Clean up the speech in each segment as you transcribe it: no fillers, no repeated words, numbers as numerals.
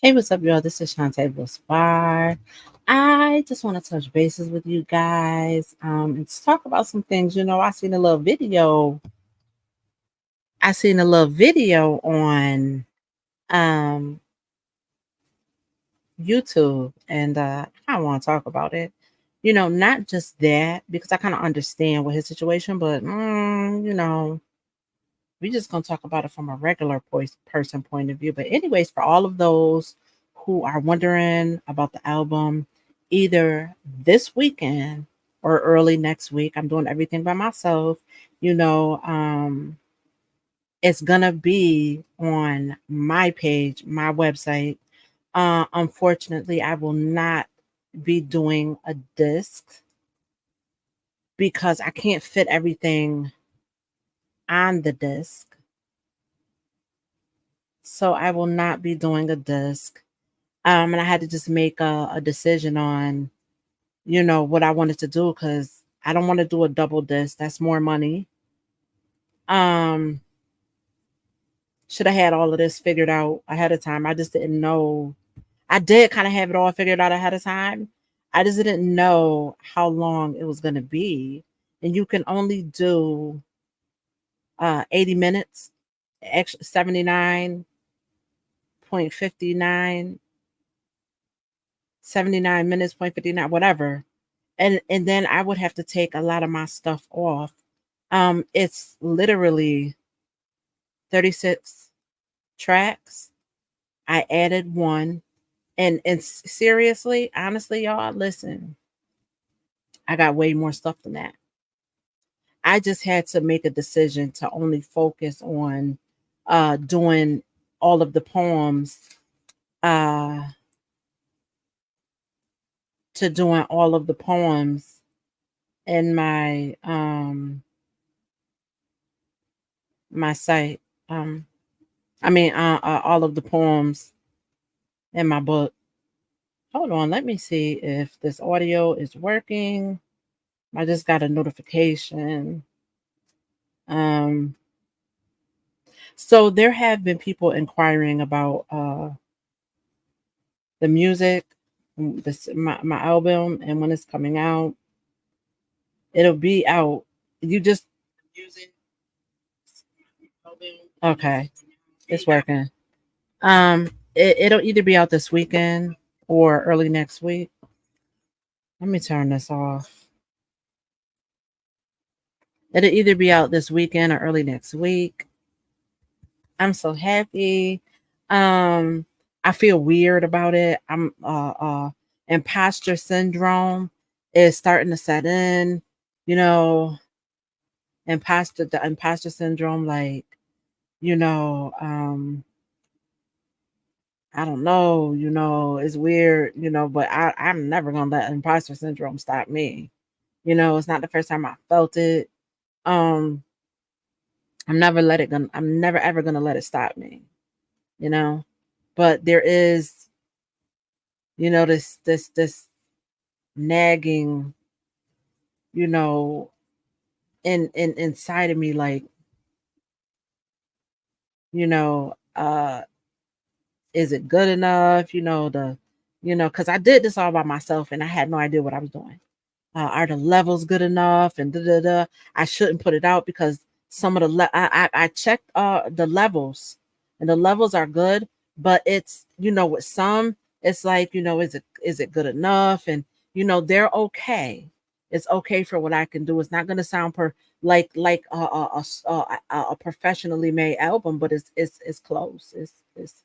Hey, what's up, y'all? This is Shantae Bar. I just want to touch bases with you guys and just talk about some things. I seen a little video on um, YouTube, and I want to talk about it. Not just that because I kind of understand what his situation, but we just gonna talk about it from a regular person point of view. But anyways, for all of those who are wondering about the album, either this weekend or early next week, I'm doing everything by myself. You know, it's gonna be on my page, my website. Unfortunately, I will not be doing a disc because I can't fit everything on the disc. So I will not be doing a disc. And I had to just make a decision on, what I wanted to do because I don't want to do a double disc. That's more money. Um, should have had all of this figured out ahead of time. I just didn't know. I did kind of have it all figured out ahead of time. I just didn't know how long it was going to be. And you can only do 80 minutes, extra 79.59, 79 minutes, 0.59, whatever. And then I would have to take a lot of my stuff off. It's literally 36 tracks. I added one. And seriously, honestly, y'all, listen, I got way more stuff than that. I just had to make a decision to only focus on doing all of the poems, uh to doing all of the poems in my site. Um all of the poems in my book. Hold on, let me see if this audio is working. I just got a notification. Um, so there have been people inquiring about the music, my album, and when it's coming out. It'll be out. You just okay. It's working. It'll either be out this weekend or early next week. Let me turn this off. It'll either be out this weekend or early next week. I'm so happy. Um, I feel weird about it. Imposter syndrome is starting to set in, you know, the imposter syndrome, like, you know, I don't know, it's weird, but I'm never gonna let imposter syndrome stop me. It's not the first time I felt it. Um, I'm never ever gonna let it stop me, you know. But there is, this nagging, you know, in inside of me, like, you know, is it good enough? Because I did this all by myself and I had no idea what I was doing. Are the levels good enough? And da da da. I shouldn't put it out because some of I checked the levels, and the levels are good, but it's, with some, it's like, is it good enough? And they're okay. It's okay for what I can do. It's not going to sound like a professionally made album, but it's close. It's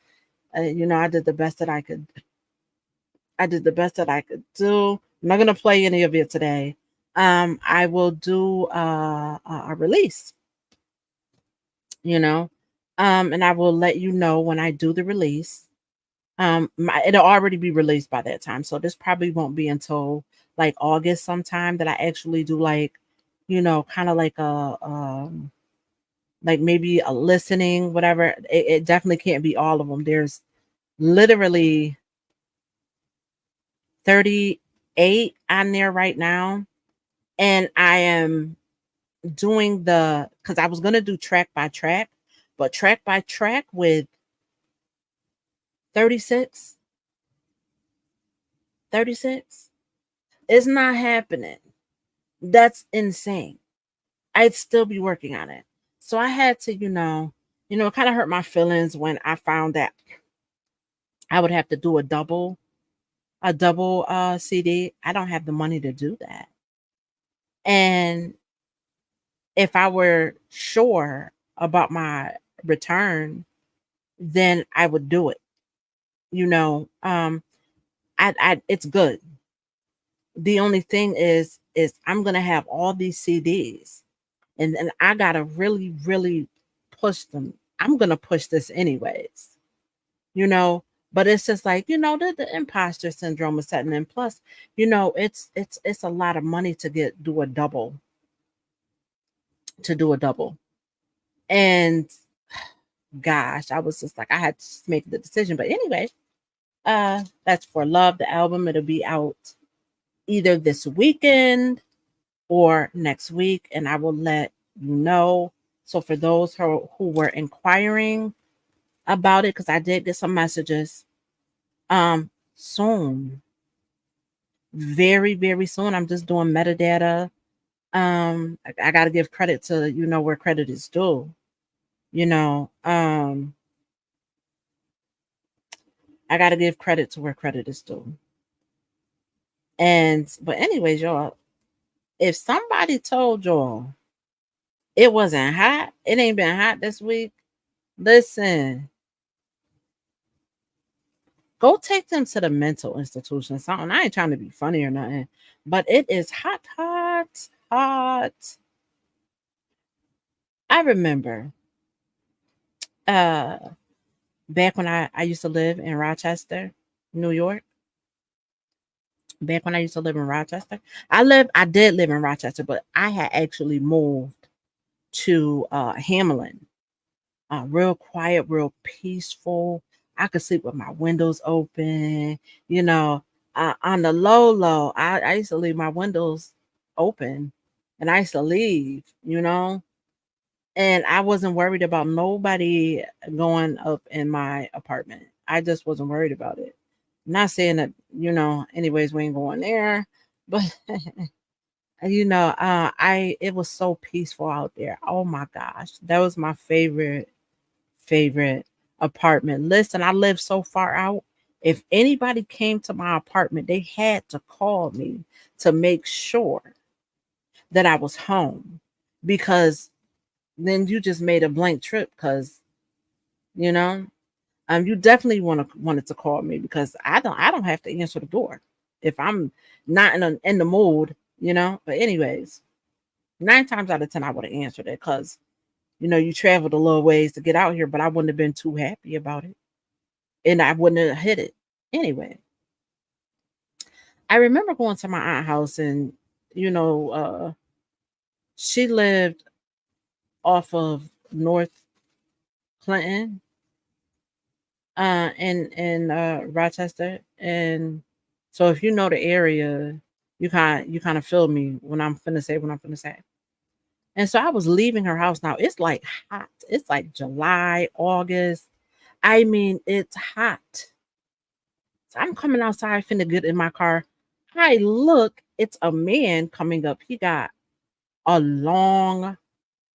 I did the best that I could. I did the best that I could do. I'm not gonna play any of it today. I will do a release, you know, and I will let you know when I do the release. It'll already be released by that time, so this probably won't be until like August sometime that I actually do, like, kind of like like maybe a listening, whatever. It definitely can't be all of them. There's literally 38 on there right now, and I am doing because I was gonna do track by track, but track by track with 36, 36. It's not happening. That's insane. I'd still be working on it. So I had to, it kind of hurt my feelings when I found that I would have to do a double CD. I don't have the money to do that. And if I were sure about my return, then I would do it. You know, I it's good. The only thing is I'm gonna have all these CDs, and I gotta really, really push them. I'm gonna push this anyways, you know. But it's just like, the imposter syndrome is setting in. Plus, it's a lot of money to do a double. And gosh, I was just like, I had to just make the decision. But anyway, that's For Love, the album. It'll be out either this weekend or next week, and I will let you know. So for those who were inquiring about it, because I did get some messages, soon, very, very soon. I'm just doing metadata. I got to give credit to, where credit is due. You know, I got to give credit to where credit is due. But anyways, y'all, if somebody told y'all it wasn't hot, it ain't been hot this week, listen, go take them to the mental institution. Something. I ain't trying to be funny or nothing, but it is hot, hot, hot. I remember uh back when I used to live in Rochester, New York. Back when I used to live in Rochester. I did live in Rochester, but I had actually moved to Hamelin. Real quiet, real peaceful. I could sleep with my windows open. You know, on the low, low, I used to leave my windows open, and I used to leave. And I wasn't worried about nobody going up in my apartment. I just wasn't worried about it. Not saying that, anyways, we ain't going there, but I it was so peaceful out there. Oh my gosh, that was my favorite apartment. Listen, I live so far out. If anybody came to my apartment, they had to call me to make sure that I was home, because then you just made a blank trip. Because you know, you definitely wanted to call me, because I don't have to answer the door if I'm not in the mood. But anyways, 9 times out of 10, I would have answered it, because you traveled a little ways to get out here, but I wouldn't have been too happy about it, and I wouldn't have hit it anyway. I remember going to my aunt's house, and you know, uh, she lived off of North Clinton, in Rochester, and so if you know the area, you kind of feel me when I'm finna say what I'm finna say. And so I was leaving her house. Now it's like hot. It's like July, August. I mean, it's hot. So I'm coming outside, finna get in my car. I look, it's a man coming up. He got a long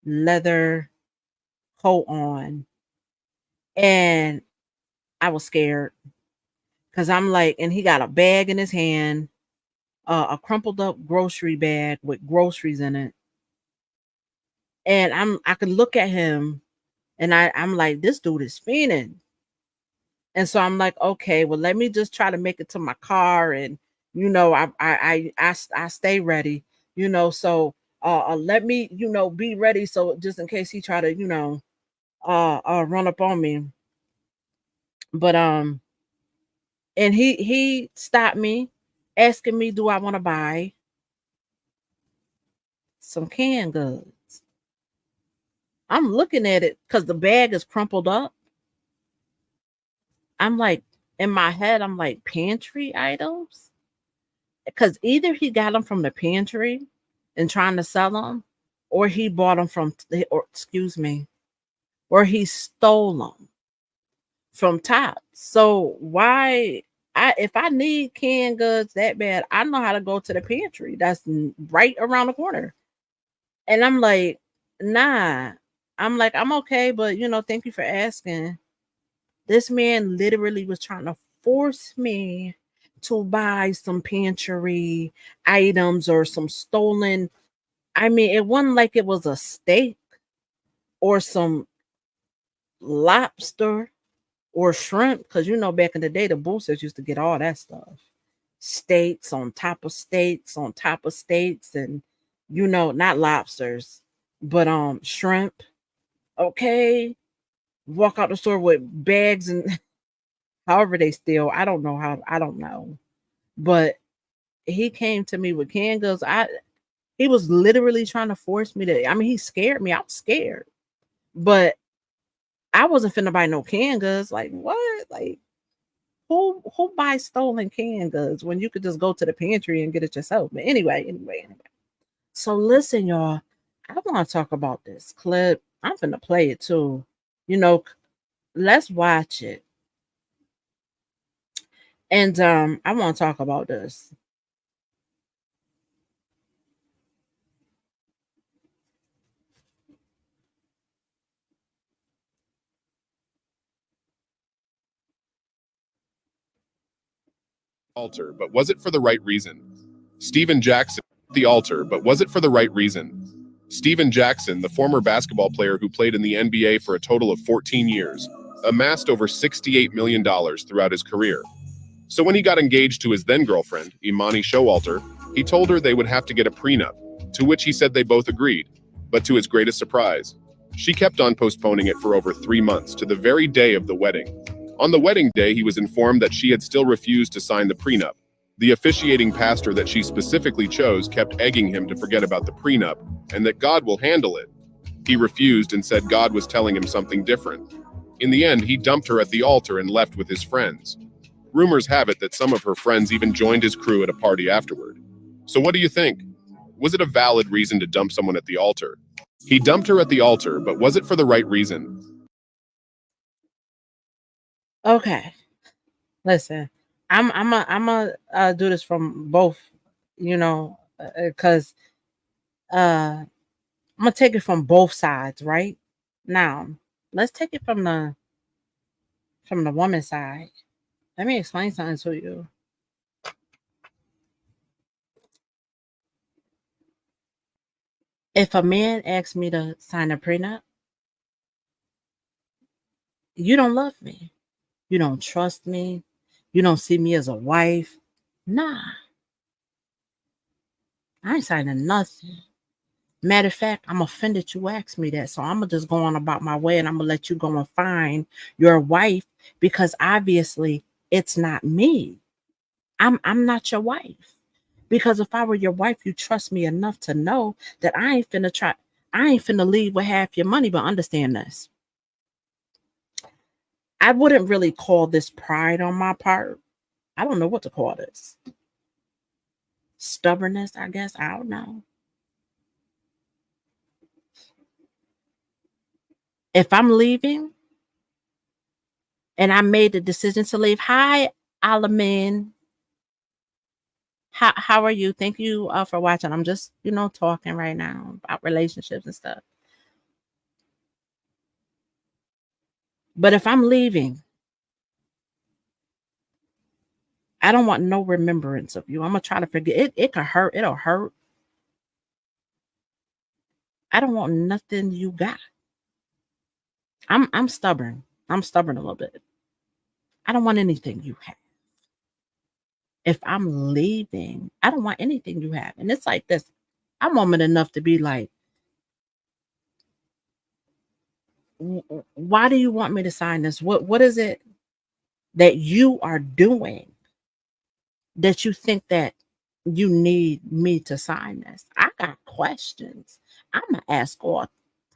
leather coat on, and I was scared, because I'm like, and he got a bag in his hand, a crumpled up grocery bag with groceries in it. And I could look at him, and I'm like, this dude is fiending. And so I'm like, okay, well, let me just try to make it to my car, and I stay ready, So let me, be ready, so just in case he try to, run up on me. But and he stopped me, asking me, do I want to buy some canned goods? I'm looking at it because the bag is crumpled up. I'm like, in my head, I'm like, pantry items? Because either he got them from the pantry and trying to sell them, or he bought them or excuse me, or he stole them from top. So why if I need canned goods that bad, I know how to go to the pantry. That's right around the corner. And I'm like, nah. I'm like, I'm okay, but thank you for asking. This man literally was trying to force me to buy some pantry items or some stolen. I mean, it wasn't like it was a steak or some lobster or shrimp, because back in the day, the boosters used to get all that stuff. Steaks on top of steaks on top of steaks, and not lobsters, but shrimp. Okay. Walk out the store with bags and however they steal. I don't know how, I don't know. But he came to me with canned goods. He was literally trying to force me to, I mean, he scared me. I was scared. But I wasn't finna buy no canned goods. Like what? Like who buys stolen canned goods when you could just go to the pantry and get it yourself? But anyway. So listen, y'all. I want to talk about this clip. I'm finna play it too. You know, let's watch it. And I want to talk about this. Altar, but was it for the right reason? Steven Jackson, the altar, but was it for the right reason? Steven Jackson, the former basketball player who played in the NBA for a total of 14 years, amassed over $68 million throughout his career. So when he got engaged to his then girlfriend, Imani Showalter, he told her they would have to get a prenup, to which he said they both agreed. But to his greatest surprise, she kept on postponing it for over 3 months to the very day of the wedding. On the wedding day, he was informed that she had still refused to sign the prenup. The officiating pastor that she specifically chose kept egging him to forget about the prenup and that God will handle it. He refused and said God was telling him something different. In the end, he dumped her at the altar and left with his friends. Rumors have it that some of her friends even joined his crew at a party afterward. So what do you think? Was it a valid reason to dump someone at the altar? He dumped her at the altar, but was it for the right reason? Okay. Listen. I'm a do this from both, cuz I'm gonna take it from both sides, right? Now, let's take it from the woman's side. Let me explain something to you. If a man asks me to sign a prenup, you don't love me. You don't trust me. You don't see me as a wife. Nah, I ain't signing nothing. Matter of fact, I'm offended you asked me that. So I'm gonna just go on about my way and I'm gonna let you go and find your wife because obviously it's not me. I'm not your wife. Because if I were your wife, you trust me enough to know that I ain't finna leave with half your money, but understand this. I wouldn't really call this pride on my part. I don't know what to call this. Stubbornness, I guess. I don't know. If I'm leaving and I made the decision to leave, hi, Alamin. How are you? Thank you for watching. I'm just, talking right now about relationships and stuff. But if I'm leaving, I don't want no remembrance of you. I'm gonna try to forget it. It could hurt. It'll hurt. I don't want nothing you got. I'm stubborn. I'm stubborn a little bit. I don't want anything you have. If I'm leaving, I don't want anything you have. And it's like this. I'm woman enough to be like, why do you want me to sign this? What is it that you are doing that you think that you need me to sign this? I got questions. I'm gonna ask all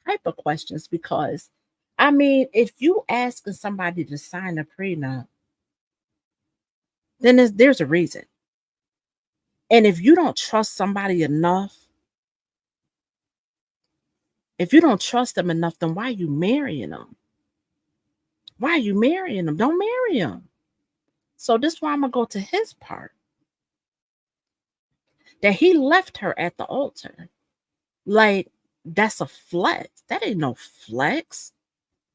type of questions because I mean, if you asking somebody to sign a prenup, then there's a reason. And if you don't trust somebody enough, if you don't trust them enough, then why are you marrying them? Why are you marrying him? Don't marry him. So this is why I'm gonna go to his part. That he left her at the altar. Like, that's a flex. That ain't no flex.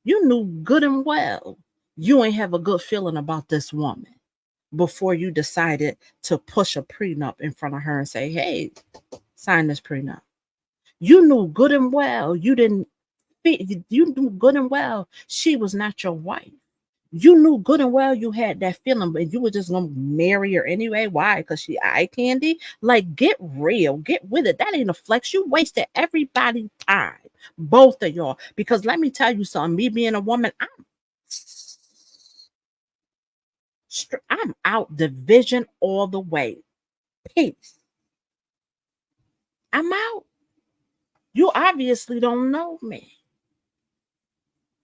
You knew good and well you ain't have a good feeling about this woman before you decided to push a prenup in front of her and say, hey, sign this prenup. You knew good and well you knew good and well she was not your wife. You knew good and well you had that feeling, but you were just gonna marry her anyway. Why? Because she eye candy? Like, get real, get with it. That ain't a flex. You wasted everybody's time, both of y'all. Because let me tell you something, me being a woman, I'm out division all the way. Peace. I'm out. You obviously don't know me.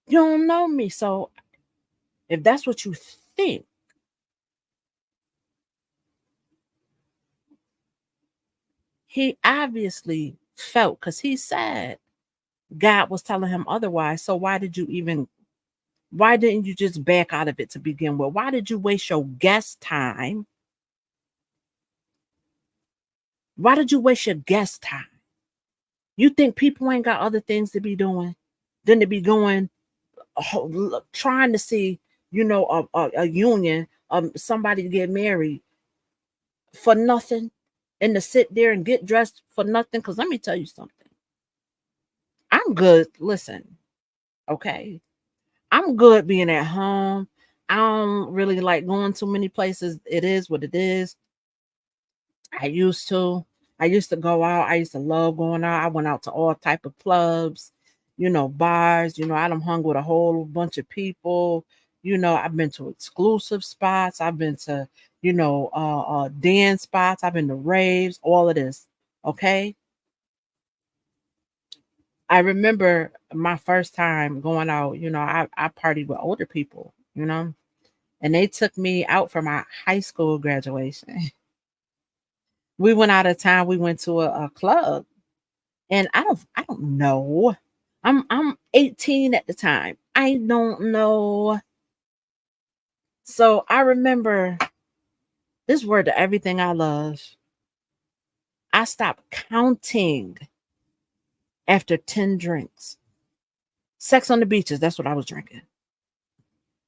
You don't know me. So if that's what you think, he obviously felt, because he said God was telling him otherwise. So why didn't you just back out of it to begin with? Why did you waste your guest time? Why did you waste your guest time? You think people ain't got other things to be doing than to be going trying to see, a union, somebody to get married for nothing, and to sit there and get dressed for nothing? Because let me tell you something. I'm good. Listen, okay. I'm good being at home. I don't really like going to many places. It is what it is. I used to. I used to go out. I used to love going out. I went out to all type of clubs, bars. I done hung with a whole bunch of people. I've been to exclusive spots. I've been to, dance spots. I've been to raves. All of this. Okay. I remember my first time going out. I partied with older people. And they took me out for my high school graduation. We went out of town. We went to a club, and I don't know. I'm 18 at the time. I don't know. So I remember this word to everything I love. I stopped counting after 10 drinks. Sex on the beaches, that's what I was drinking.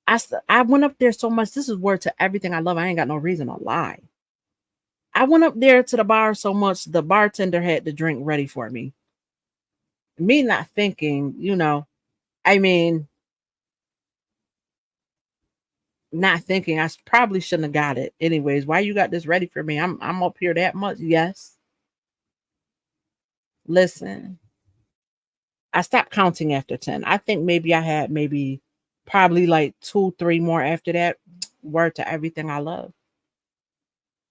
I went up there so much. This is word to everything I love. I ain't got no reason to lie. I went up there to the bar so much, the bartender had the drink ready for me. Me not thinking, I mean, not thinking I probably shouldn't have got it. Anyways, why you got this ready for me? I'm up here that much. Yes. Listen, I stopped counting after 10. I think maybe I had probably like 2, 3 more after that. Word to everything I love.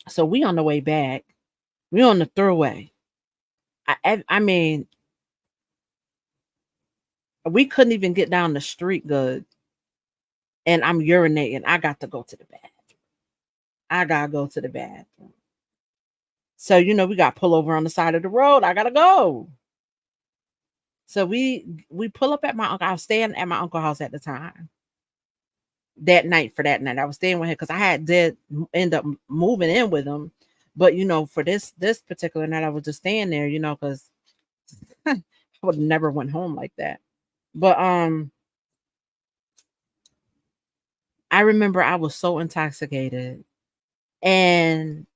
So we on the way back. We on the throughway. I mean, we couldn't even get down the street good. And I'm urinating. I got to go to the bathroom. I gotta go to the bathroom. So, we got pull over on the side of the road. I gotta go. So we pull up at my uncle. I was staying at my uncle's house at the time. That night, I was staying with him because I did end up moving in with him. But for this particular night, I was just staying there, because I would never went home like that. But I remember I was so intoxicated, and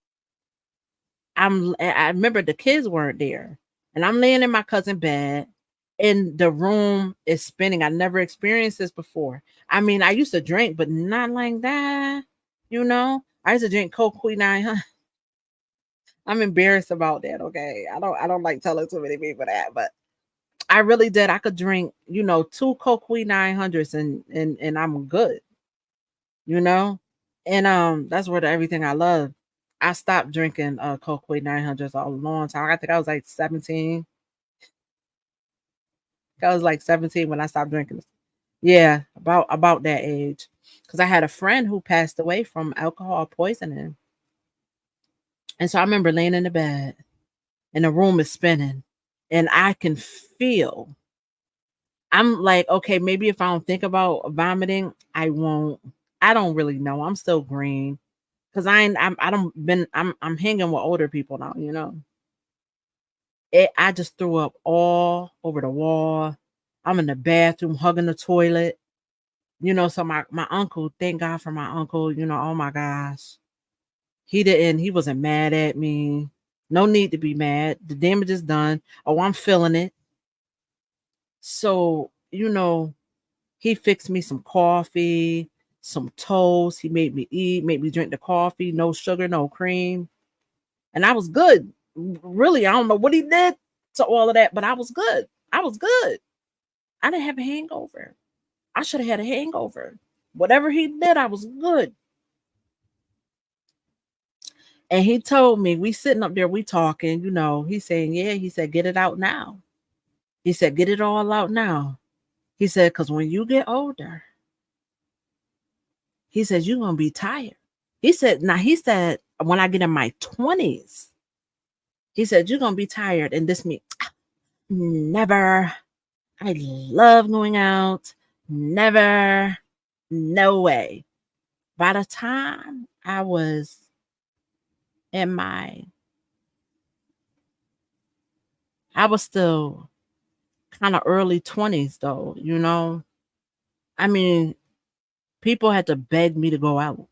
I remember the kids weren't there, and I'm laying in my cousin's bed, and the room is spinning. I never experienced this before. I mean, I used to drink, but not like that. I used to drink Coke Queen 900. I'm embarrassed about that. Okay, I don't like telling too many people that, but I really did. I could drink, 2 Coke Queen 900s, and I'm good. And that's where everything I love. I stopped drinking Coke Queen 900s a long time. I think I was like 17. I was like 17 when I stopped drinking. Yeah, about that age. Because I had a friend who passed away from alcohol poisoning. And so I remember laying in the bed and the room is spinning. And I can feel I'm like, okay, maybe if I don't think about vomiting, I won't. I don't really know. I'm still green because I don't been. I'm hanging with older people now. I just threw up all over the wall. I'm in the bathroom hugging the toilet. So my uncle, thank God for my uncle. Oh my gosh, he wasn't mad at me. No need to be mad. The damage is done. Oh, I'm feeling it. So he fixed me some coffee, some toast. He made me eat, made me drink the coffee, no sugar, no cream. And I was good. Really, I don't know what he did to all of that, but I was good. I was good. I didn't have a hangover. I should have had a hangover. Whatever he did, I was good. And he told me, we sitting up there, we talking, he's saying, yeah, he said, get it out now. He said, get it all out now. He said, because when you get older, he said, you're going to be tired. He said, when I get in my 20s, he said, you're going to be tired. And this me, never. I love going out. Never. No way. By the time I was I was still kind of early 20s though, I mean, people had to beg me to go out,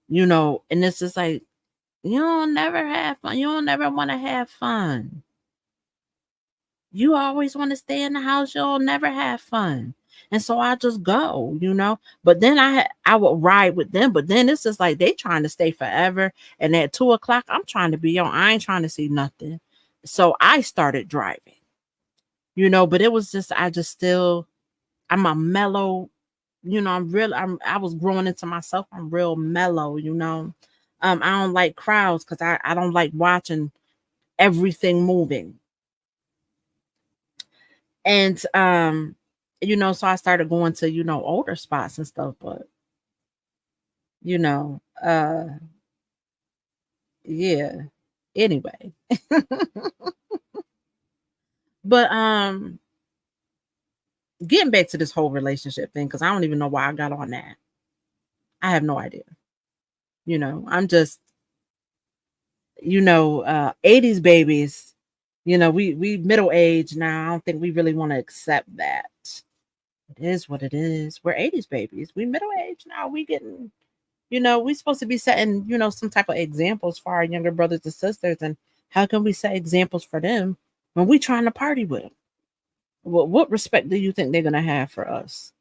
and it's just like, you don't never have fun. You don't never want to have fun. You always want to stay in the house. You'll never have fun. And so I just go, But then I would ride with them. But then it's just like they trying to stay forever. And at 2:00, I'm trying to be on. I ain't trying to see nothing. So I started driving, but it was just I'm a mellow, I was growing into myself. I'm real mellow, I don't like crowds because I don't like watching everything moving. And so I started going to, older spots and stuff, but you know, uh yeah. Anyway. But getting back to this whole relationship thing, because I don't even know why I got on that. I have no idea. I'm just, 80s babies, we middle age now. I don't think we really want to accept that. It is what it is. We're 80s babies. We middle age now. We getting, we supposed to be setting, some type of examples for our younger brothers and sisters. And how can we set examples for them when we trying to party with them? What respect do you think they're gonna have for us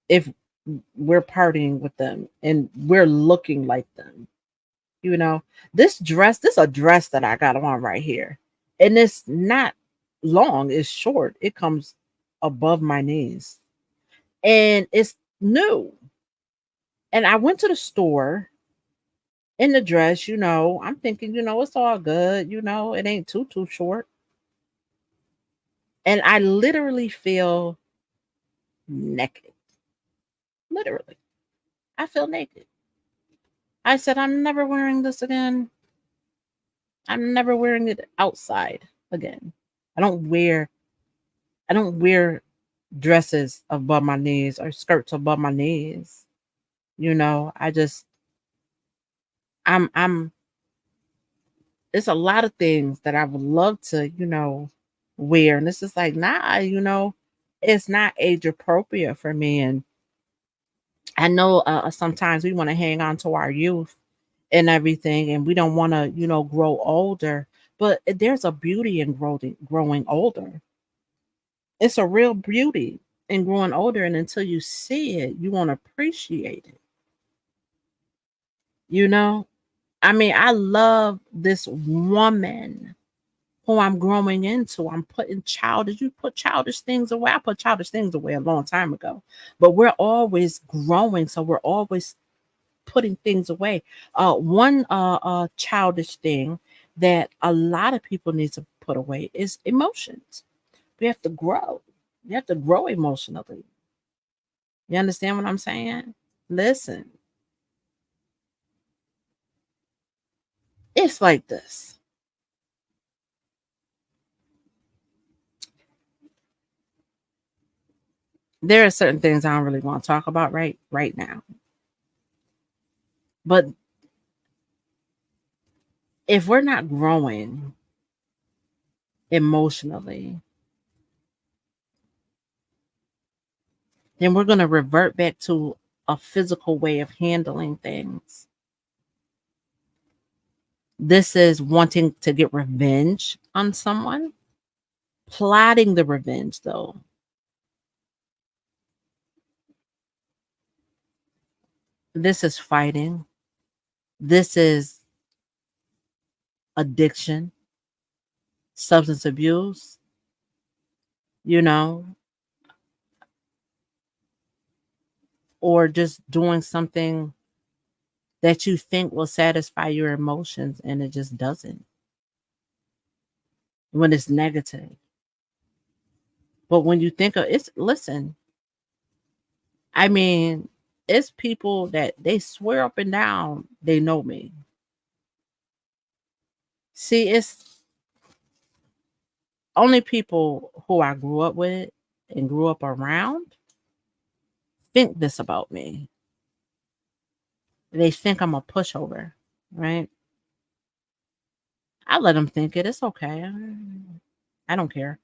if we're partying with them and we're looking like them? This is a dress that I got on right here, and it's not long. It's short. It comes above my knees, and it's new. And I went to the store in the dress, I'm thinking, it's all good, it ain't too short. And I literally feel naked. Literally. I feel naked. I said, I'm never wearing this again. I'm never wearing it outside again. I don't wear dresses above my knees or skirts above my knees. I just I'm it's a lot of things that I would love to, wear. And this is like, nah, it's not age appropriate for me. And I know sometimes we want to hang on to our youth and everything, and we don't want to, grow older. But there's a beauty in growing older. It's a real beauty in growing older. And until you see it, you won't appreciate it. I mean, I love this woman who I'm growing into. I'm putting you put childish things away. I put childish things away a long time ago, but we're always growing. So we're always putting things away. One childish thing that a lot of people need to put away is emotions. We have to grow. You have to grow emotionally. You understand what I'm saying? Listen, it's like this. there are certain things I don't really want to talk about right now. But if we're not growing emotionally, then we're going to revert back to a physical way of handling things. This is wanting to get revenge on someone, plotting the revenge, though. This is fighting. This is addiction, substance abuse, you know, or just doing something that you think will satisfy your emotions and it just doesn't when it's negative. But when you think of it's, listen, I mean, it's people that they swear up and down they know me. See, it's only people who I grew up with and grew up around think this about me. They think I'm a pushover, right? I let them think it. It's okay. I don't care.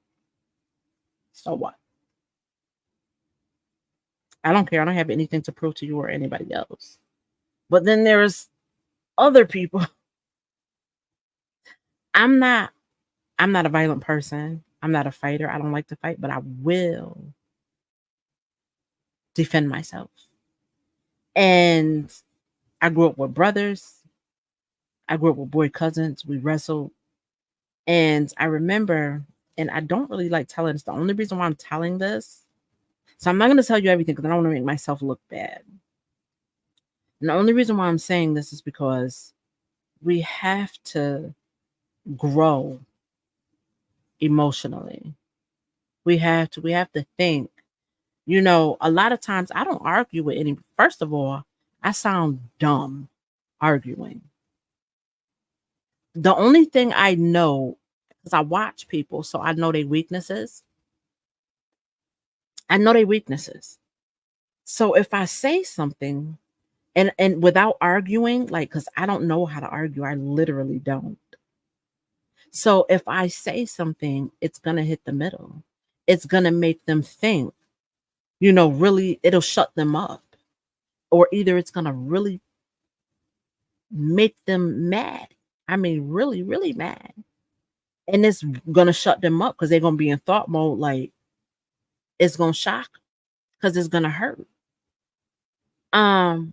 So what? I don't care. I don't have anything to prove to you or anybody else. But then there's other people. I'm not I'm not a violent person. I'm not a fighter. I don't like to fight, but I will defend myself. And I grew up with brothers. I grew up with boy cousins. We wrestled. And I remember, and I don't really like telling this. The only reason why I'm telling this, so I'm not going to tell you everything because I don't want to make myself look bad. And the only reason why I'm saying this is because we have to grow emotionally. We have to think. A lot of times I don't argue with any. First of all, I sound dumb arguing. The only thing I know, because I watch people, so I know their weaknesses. I know their weaknesses. So if I say something and without arguing, like, because I don't know how to argue, I literally don't. So if I say something, it's gonna hit the middle. It's gonna make them think, really, it'll shut them up. Or either it's gonna really make them mad. I mean, really, really mad. And it's gonna shut them up because they're gonna be in thought mode, like it's gonna shock because it's gonna hurt. Um,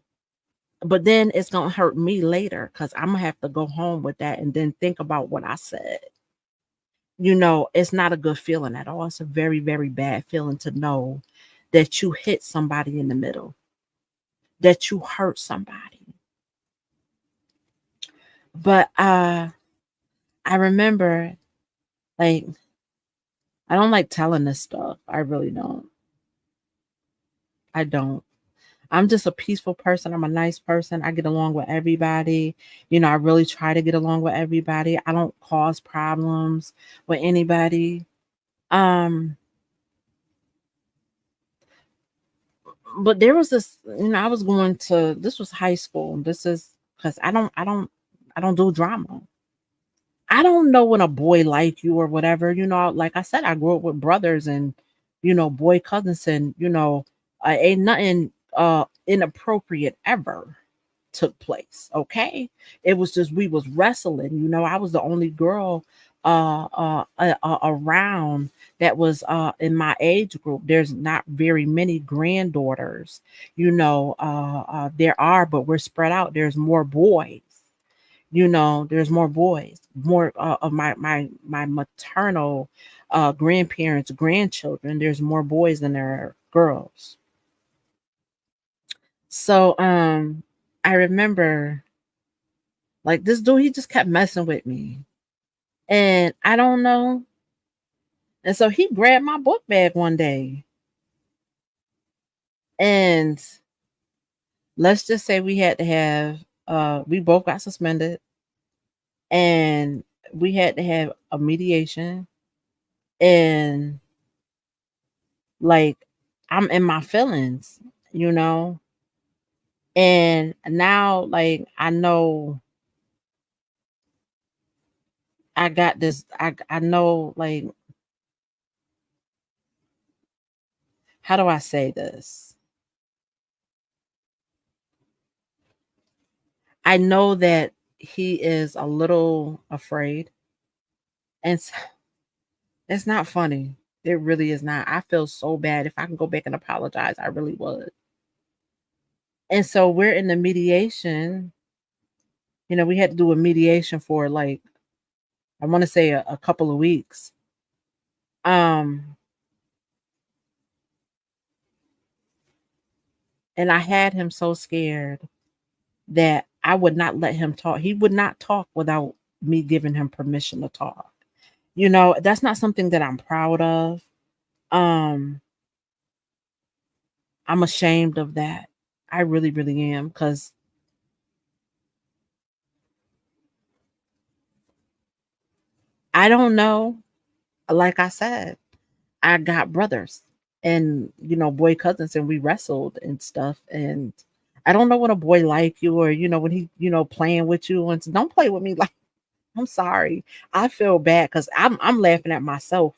but then it's gonna hurt me later because I'm gonna have to go home with that and then think about what I said. It's not a good feeling at all. It's a very, very bad feeling to know that you hit somebody in the middle, that you hurt somebody. But I remember, like, I don't like telling this stuff. I really don't. I don't. I'm just a peaceful person. I'm a nice person. I get along with everybody. I really try to get along with everybody. I don't cause problems with anybody. Um, but there was this, I was going to this was high school. This is because I don't do drama. I don't know when a boy like you or whatever, like I said, I grew up with brothers and boy cousins and ain't nothing inappropriate ever took place. Okay. It was just we was wrestling. I was the only girl around that was in my age group. There's not very many granddaughters. There are, but we're spread out. There's more boys. There's more boys, more of my maternal grandparents, grandchildren. There's more boys than there are girls. So I remember, like, this dude, he just kept messing with me. And I don't know. And so he grabbed my book bag one day. And let's just say we had to have we both got suspended and we had to have a mediation. And like I'm in my feelings, you know. And now, like, I know I got this. I know, like, how do I say this? I know that he is a little afraid, and it's not funny. It really is not. I feel so bad. If I can go back and apologize, I really would. And so we're in the mediation. We had to do a mediation for, like, I want to say a couple of weeks. Um, and I had him so scared that I would not let him talk. He would not talk without me giving him permission to talk. That's not something that I'm proud of. Um, I'm ashamed of that. I really, really am, because I don't know. Like I said, I got brothers and, boy cousins, and we wrestled and stuff. And I don't know when a boy like you, or, when he, playing with you, and don't play with me. Like, I'm sorry. I feel bad because I'm laughing at myself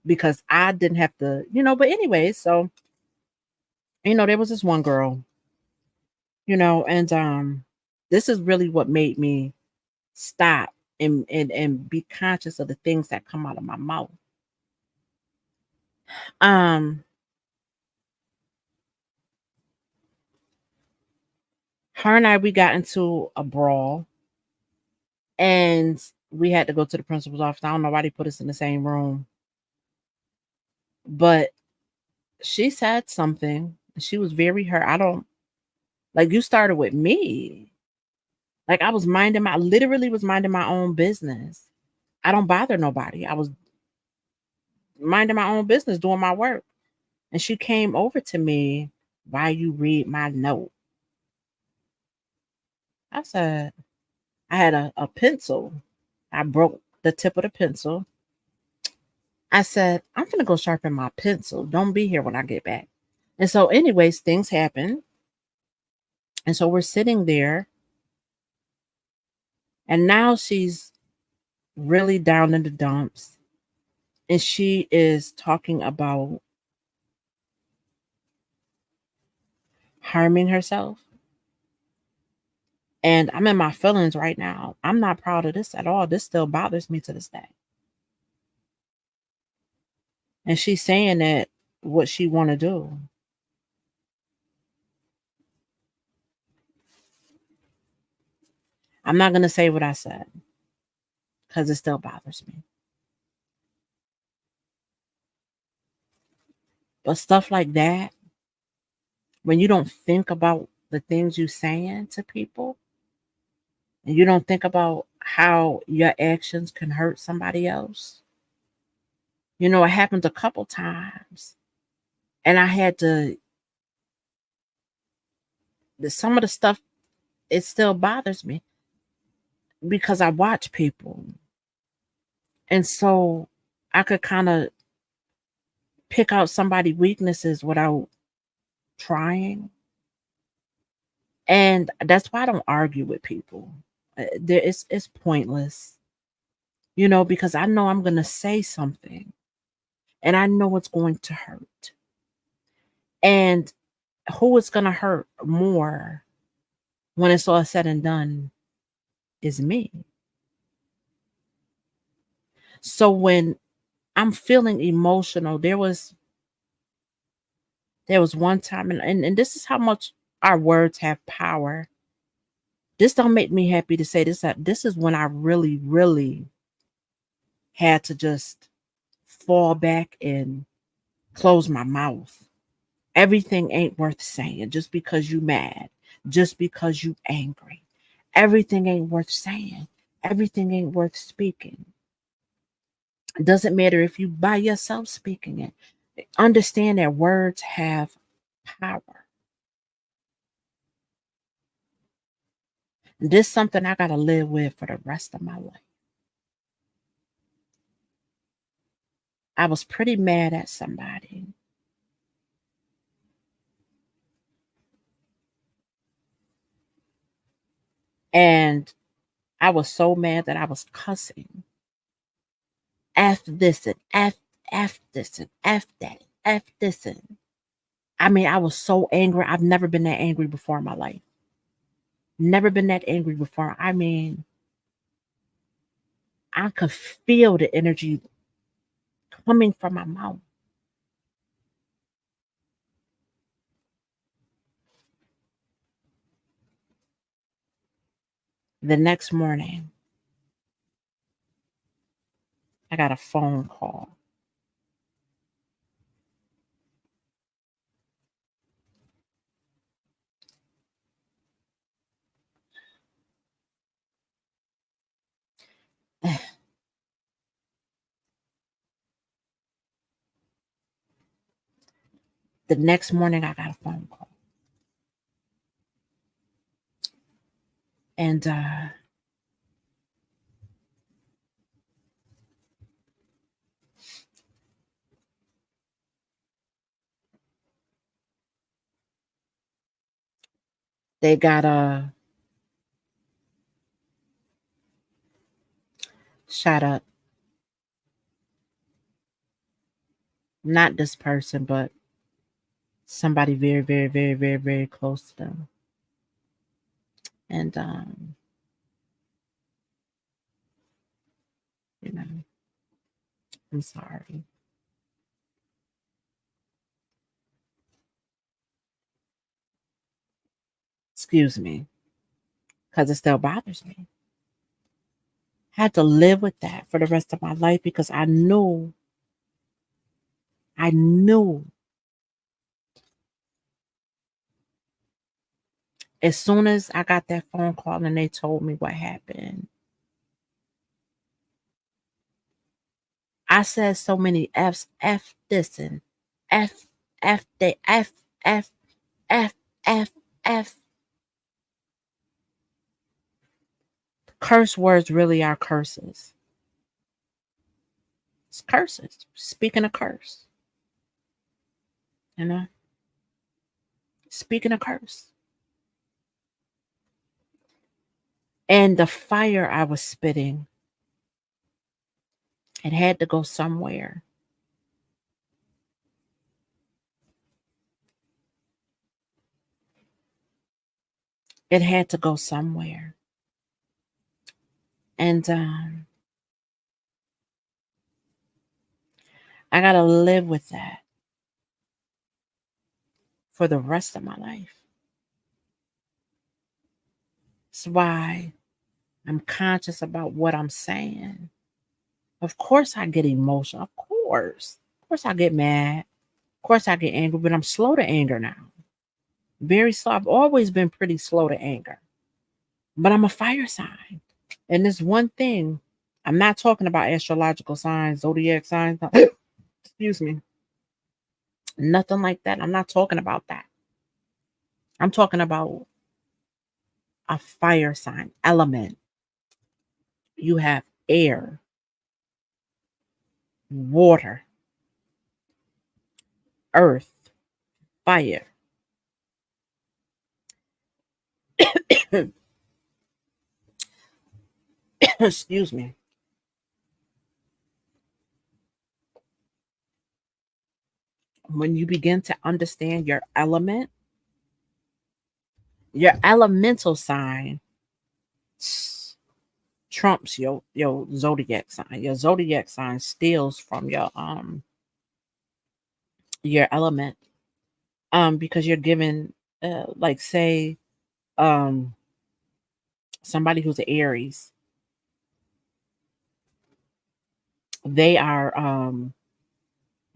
because I didn't have to, but anyway, so, there was this one girl, and this is really what made me stop and be conscious of the things that come out of my mouth. Um, her and I, we got into a brawl, and we had to go to the principal's office. I don't know why they put us in the same room, but she said something. She was very hurt. I don't like, you started with me. Like, I was literally was minding my own business. I don't bother nobody. I was minding my own business, doing my work. And she came over to me, "Why you read my note?" I said, I had a pencil. I broke the tip of the pencil. I said, "I'm gonna go sharpen my pencil. Don't be here when I get back." And so, anyways, things happen. And so we're sitting there, and now she's really down in the dumps. And she is talking about harming herself. And I'm in my feelings right now. I'm not proud of this at all. This still bothers me to this day. And she's saying that what she want to do. I'm not going to say what I said because it still bothers me. But stuff like that, when you don't think about the things you saying to people, and you don't think about how your actions can hurt somebody else. It happened a couple times. And I had to, some of the stuff, it still bothers me because I watch people. And so I could kind of pick out somebody's weaknesses without trying. And that's why I don't argue with people. It's pointless, because I know I'm going to say something, and I know it's going to hurt. And who it's going to hurt more when it's all said and done is me. So when I'm feeling emotional, there was one time, and this is how much our words have power. This don't make me happy to say this. That this is when I really, really had to just fall back and close my mouth. Everything ain't worth saying just because you mad, just because you angry. Everything ain't worth saying. Everything ain't worth speaking. It doesn't matter if you by yourself speaking it. Understand that words have power. This is something I gotta live with for the rest of my life. I was pretty mad at somebody. And I was so mad that I was cussing. F this and F this and F that, F this and I mean, I was so angry. I've never been that angry before in my life. Never been that angry before. I mean, I could feel the energy coming from my mouth. The next morning, I got a phone call. The next morning, I got a phone call. And they got a shot up. Not this person, but somebody very, very, very, very, very close to them. And you know, I'm sorry. Excuse me, because it still bothers me. I had to live with that for the rest of my life because I knew as soon as I got that phone call and they told me what happened, I said so many F's, F this and F, F that, F, F, F, F, F. Curse words really are curses. It's curses. Speaking of curse. You know? Speaking of curse. And the fire I was spitting, it had to go somewhere. It had to go somewhere. And I got to live with that for the rest of my life. That's why I'm conscious about what I'm saying. Of course, I get emotional. Of course. Of course, I get mad. Of course, I get angry, but I'm slow to anger now. Very slow. I've always been pretty slow to anger, but I'm a fire sign. And this one thing, I'm not talking about astrological signs, zodiac signs. Excuse me. Nothing like that. I'm not talking about that. I'm talking about a fire sign element. You have air, water, earth, fire. Excuse me. When you begin to understand your element, your elemental sign trumps your zodiac sign. Your zodiac sign steals from your element because you're given like say um somebody who's an Aries, they are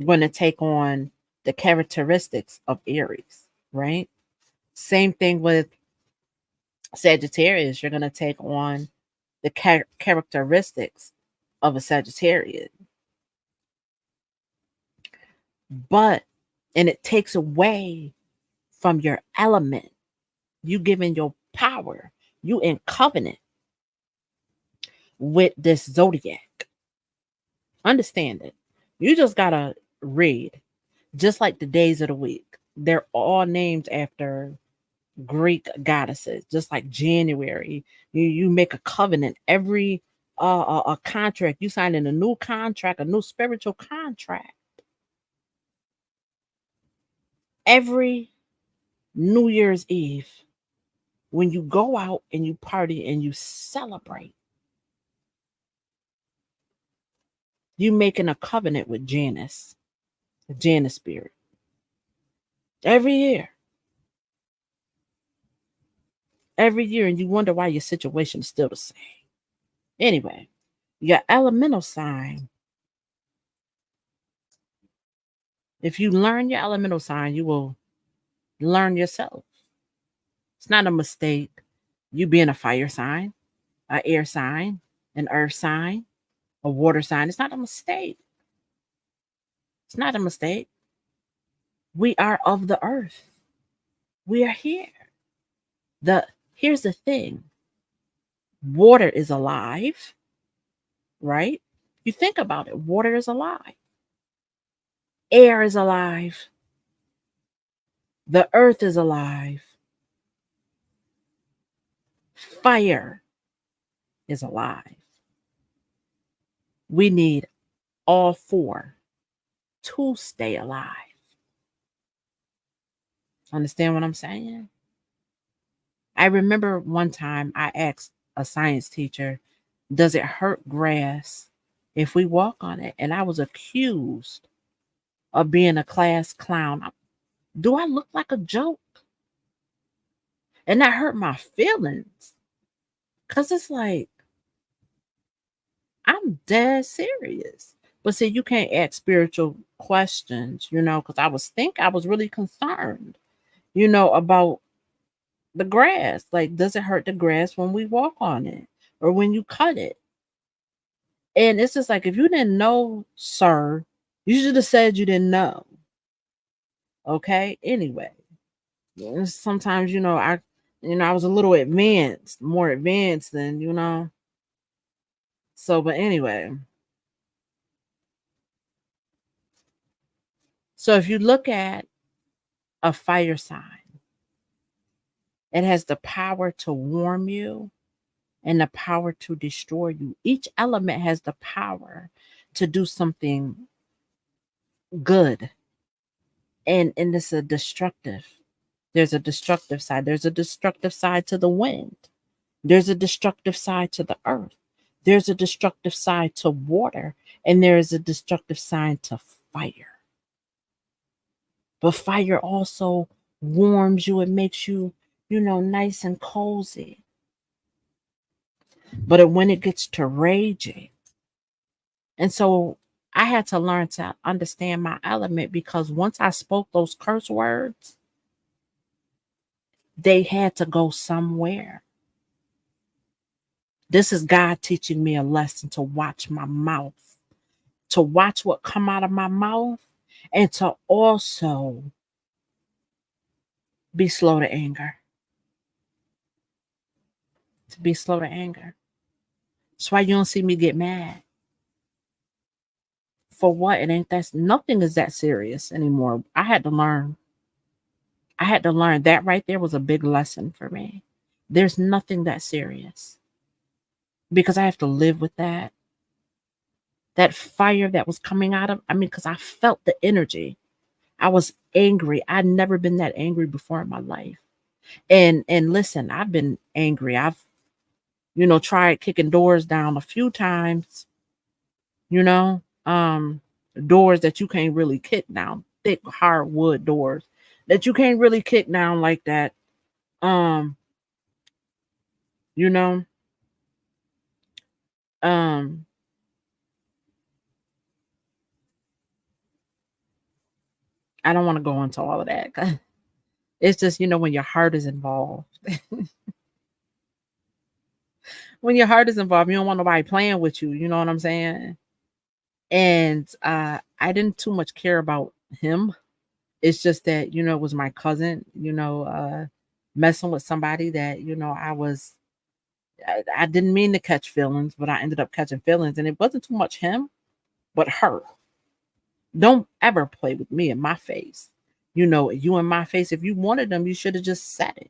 going to take on the characteristics of Aries, right? Same thing with Sagittarius, you're going to take on the characteristics of a Sagittarius. But and it takes away from your element. You giving your power. You in covenant with this zodiac. Understand it. You just gotta read. Just like the days of the week. They're all named after Greek goddesses, just like January. You make a covenant every a contract. You sign in a new contract, a new spiritual contract. Every New Year's Eve, when you go out and you party and you celebrate, you making a covenant with Janus, the Janus spirit. Every year. Every year, and you wonder why your situation is still the same. Anyway, your elemental sign. If you learn your elemental sign, you will learn yourself. It's not a mistake. You being a fire sign, an air sign, an earth sign, a water sign. It's not a mistake. It's not a mistake. We are of the earth. We are here. Here's the thing. Water is alive, right? You think about it. Water is alive. Air is alive. The earth is alive. Fire is alive. We need all four to stay alive. Understand what I'm saying? I remember one time I asked a science teacher, does it hurt grass if we walk on it? And I was accused of being a class clown. Do I look like a joke? And that hurt my feelings. Because it's like, I'm dead serious. But see, you can't ask spiritual questions, because I was really concerned, about the grass. Like, does it hurt the grass when we walk on it or when you cut it? And it's just like, if you didn't know, sir, you should have said you didn't know. Okay. Anyway, sometimes, I was a little advanced, more advanced than. So, but anyway. So if you look at a fire sign, it has the power to warm you and the power to destroy you. Each element has the power to do something good. And it's a destructive. There's a destructive side. There's a destructive side to the wind. There's a destructive side to the earth. There's a destructive side to water. And there is a destructive side to fire. But fire also warms you. It makes you, nice and cozy. But when it gets to raging, and so I had to learn to understand my element, because once I spoke those curse words, they had to go somewhere. This is God teaching me a lesson to watch my mouth, to watch what come out of my mouth, and to also be slow to anger. To be slow to anger. That's why you don't see me get mad. For what? Nothing is that serious anymore. I had to learn. That right there was a big lesson for me. There's nothing that serious, because I have to live with that fire that was coming out of, because I felt the energy. I was angry. I'd never been that angry before in my life. And listen, I've been angry. I've, tried kicking doors down a few times, doors that you can't really kick down, thick hardwood doors that you can't really kick down like that. You know, I don't want to go into all of that. It's just, when your heart is involved. When your heart is involved, you don't want nobody playing with you. You know what I'm saying? And I didn't too much care about him. It's just that, it was my cousin, messing with somebody that, I didn't mean to catch feelings, but I ended up catching feelings. And it wasn't too much him, but her. Don't ever play with me in my face. You in my face. If you wanted them, you should have just said it.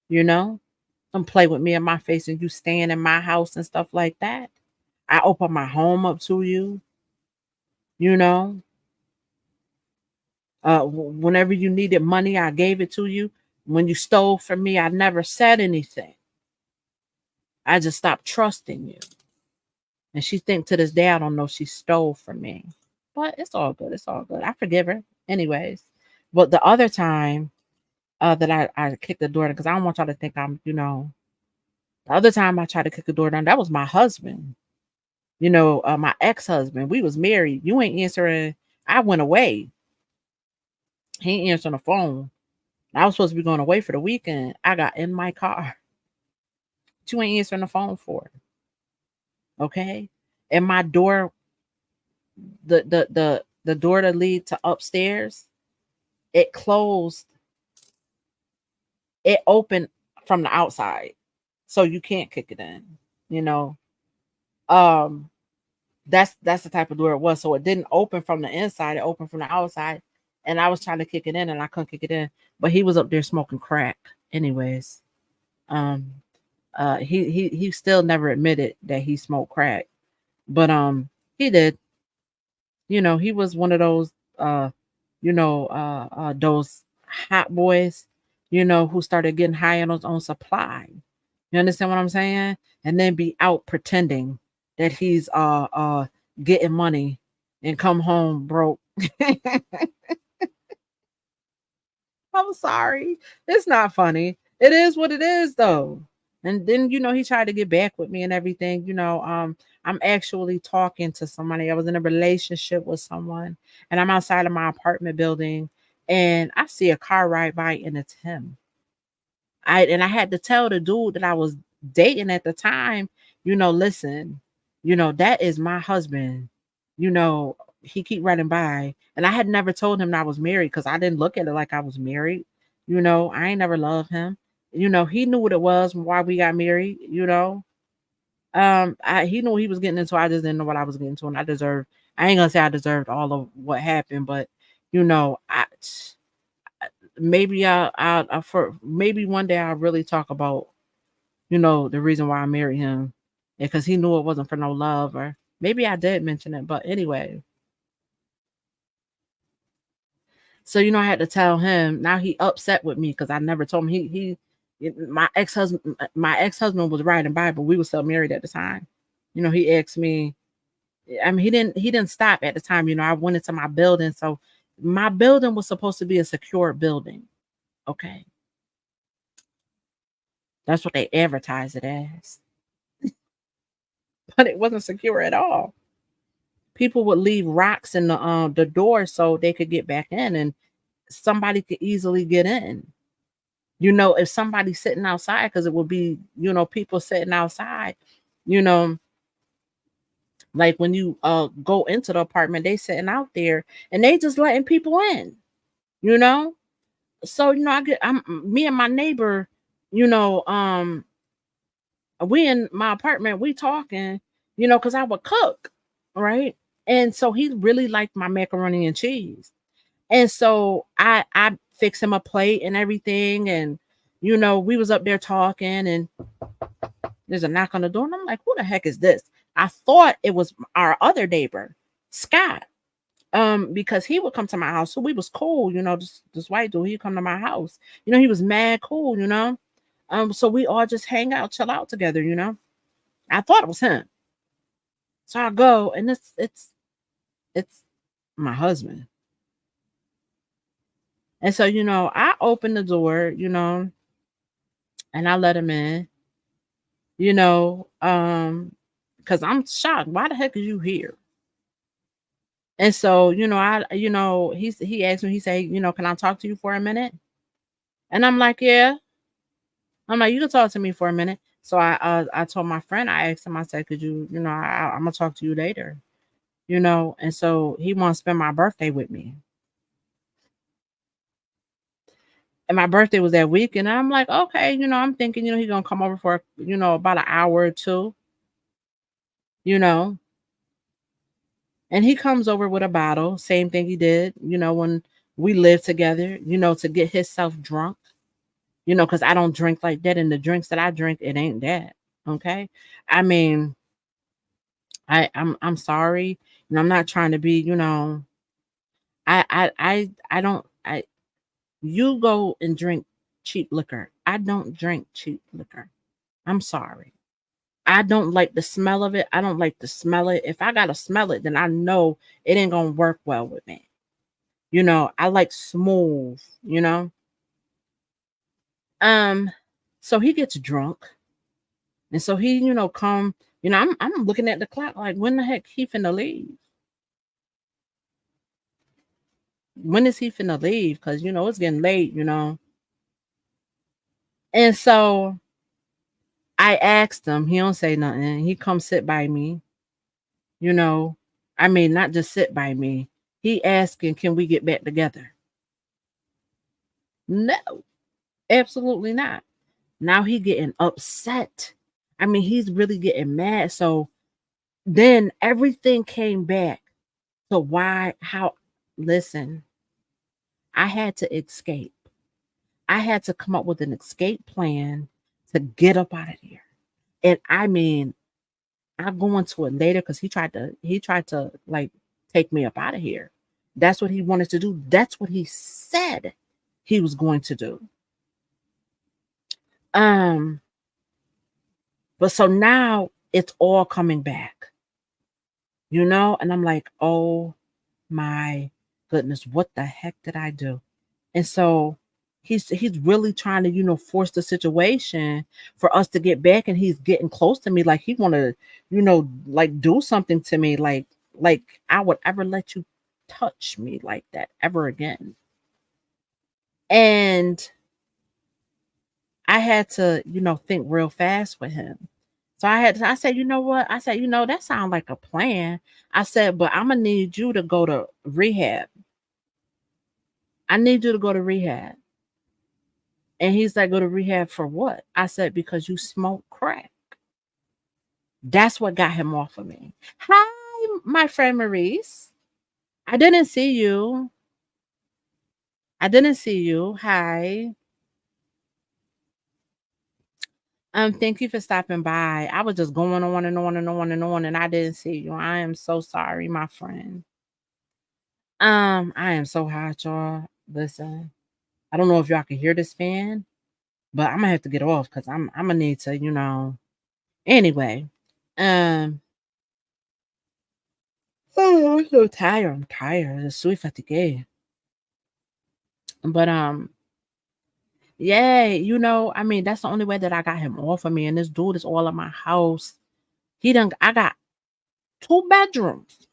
you know? Don't play with me in my face and you staying in my house and stuff like that. I open my home up to you, you know? Whenever you needed money, I gave it to you. When you stole from me, I never said anything. I just stopped trusting you. And she think to this day I don't know she stole from me. But it's all good. It's all good. I forgive her anyways. But the other time that I kicked the door down, because I don't want y'all to think the other time I tried to kick the door down, that was my husband. My ex-husband. We was married. You ain't answering. I went away. He ain't answering the phone. I was supposed to be going away for the weekend. I got in my car. What you ain't answering the phone for? Okay. And my door, the door to lead to upstairs, it closed. It opened from the outside. So you can't kick it in, you know. Um that's the type of door it was. So it didn't open from the inside, it opened from the outside. And I was trying to kick it in and I couldn't kick it in. But he was up there smoking crack. Anyways. Um he still never admitted that he smoked crack. But he did. He was one of those hot boys, who started getting high on his own supply. You understand what I'm saying? And then be out pretending that he's getting money and come home broke. I'm sorry. It's not funny. It is what it is though. And then he tried to get back with me and everything. I'm actually talking to somebody. I was in a relationship with someone and I'm outside of my apartment building and I see a car ride by and it's him. I had to tell the dude that I was dating at the time, listen, that is my husband. He keep running by. And I had never told him that I was married because I didn't look at it like I was married. I ain't never loved him. He knew what it was why we got married. He knew what he was getting into. I just didn't know what I was getting into. And I ain't gonna say I deserved all of what happened, but I maybe for maybe one day I'll really talk about the reason why I married him, because he knew it wasn't for no love, or maybe I did mention it, but anyway. So I had to tell him. Now he upset with me because I never told him. My ex-husband was riding by, but we were still married at the time. He asked me. I mean, he didn't stop at the time. I went into my building, so my building was supposed to be a secure building. Okay, that's what they advertised it as, but it wasn't secure at all. People would leave rocks in the door so they could get back in, and somebody could easily get in. If somebody's sitting outside, because it would be people sitting outside. You know, like when you go into the apartment, they sitting out there and they just letting people in. You know, so I'm me and my neighbor. You know, we in my apartment, we talking. Because I would cook, right? And so he really liked my macaroni and cheese. And so I fixed him a plate and everything. And we was up there talking and there's a knock on the door. And I'm like, who the heck is this? I thought it was our other neighbor, Scott. Because he would come to my house. So we was cool, this white dude, he'd come to my house. He was mad cool. So we all just hang out, chill out together. I thought it was him. So I go and it's my husband. And so, I open the door, and I let him in, you know, um, because I'm shocked. Why the heck are you here? And so, he asked me, he said, can I talk to you for a minute? And I'm like, yeah. I'm like, you can talk to me for a minute. So I told my friend, I asked him, I said, could you, I'm gonna talk to you later, and so he wants to spend my birthday with me. And my birthday was that week, and I'm like, okay, I'm thinking, he's gonna come over for, about an hour or two, you know. And he comes over with a bottle, same thing he did, when we lived together, to get himself drunk. because I don't drink like that. And the drinks that I drink, it ain't that. Okay. I mean, I'm sorry. And I'm not trying to be, I don't you go and drink cheap liquor. I don't drink cheap liquor. I'm sorry. I don't like the smell of it. I don't like to smell it. If I gotta smell it, then I know it ain't gonna work well with me. I like smooth, you know. Um, so he gets drunk, and so he, come. I'm looking at the clock like, when the heck he finna leave? When is he finna leave? Because it's getting late. And so I asked him. He don't say nothing. He come sit by me. You know, I mean, not just sit by me. He asking, can we get back together? No, absolutely not. Now he getting upset. I mean, he's really getting mad. So then everything came back to listen, I had to escape. I had to come up with an escape plan to get up out of here. And I mean, I'll go into it later because he tried to like take me up out of here. That's what he wanted to do. That's what he said he was going to do. Um, but so now it's all coming back, and I'm like, oh my goodness, what the heck did I do? And so he's really trying to, force the situation for us to get back, and he's getting close to me like he want to, like do something to me, like I would ever let you touch me like that ever again. And I had to, think real fast with him. So I said, you know what? I said, that sounds like a plan. I said, but I'm gonna need you to go to rehab. I need you to go to rehab. And he's like, go to rehab for what? I said, because you smoke crack. That's what got him off of me. Hi, my friend Maurice. I didn't see you. I didn't see you. Hi. Thank you for stopping by. I was just going on and on and on and on, and I didn't see you. I am so sorry, my friend. I am so hot, y'all. Listen, I don't know if y'all can hear this fan, but I'm gonna have to get off because I'm gonna need to, Anyway, um, oh, I'm so tired. I'm tired. Suis fatigué. But yeah, I mean, that's the only way that I got him off of me. And this dude is all in my house. I got 2 bedrooms,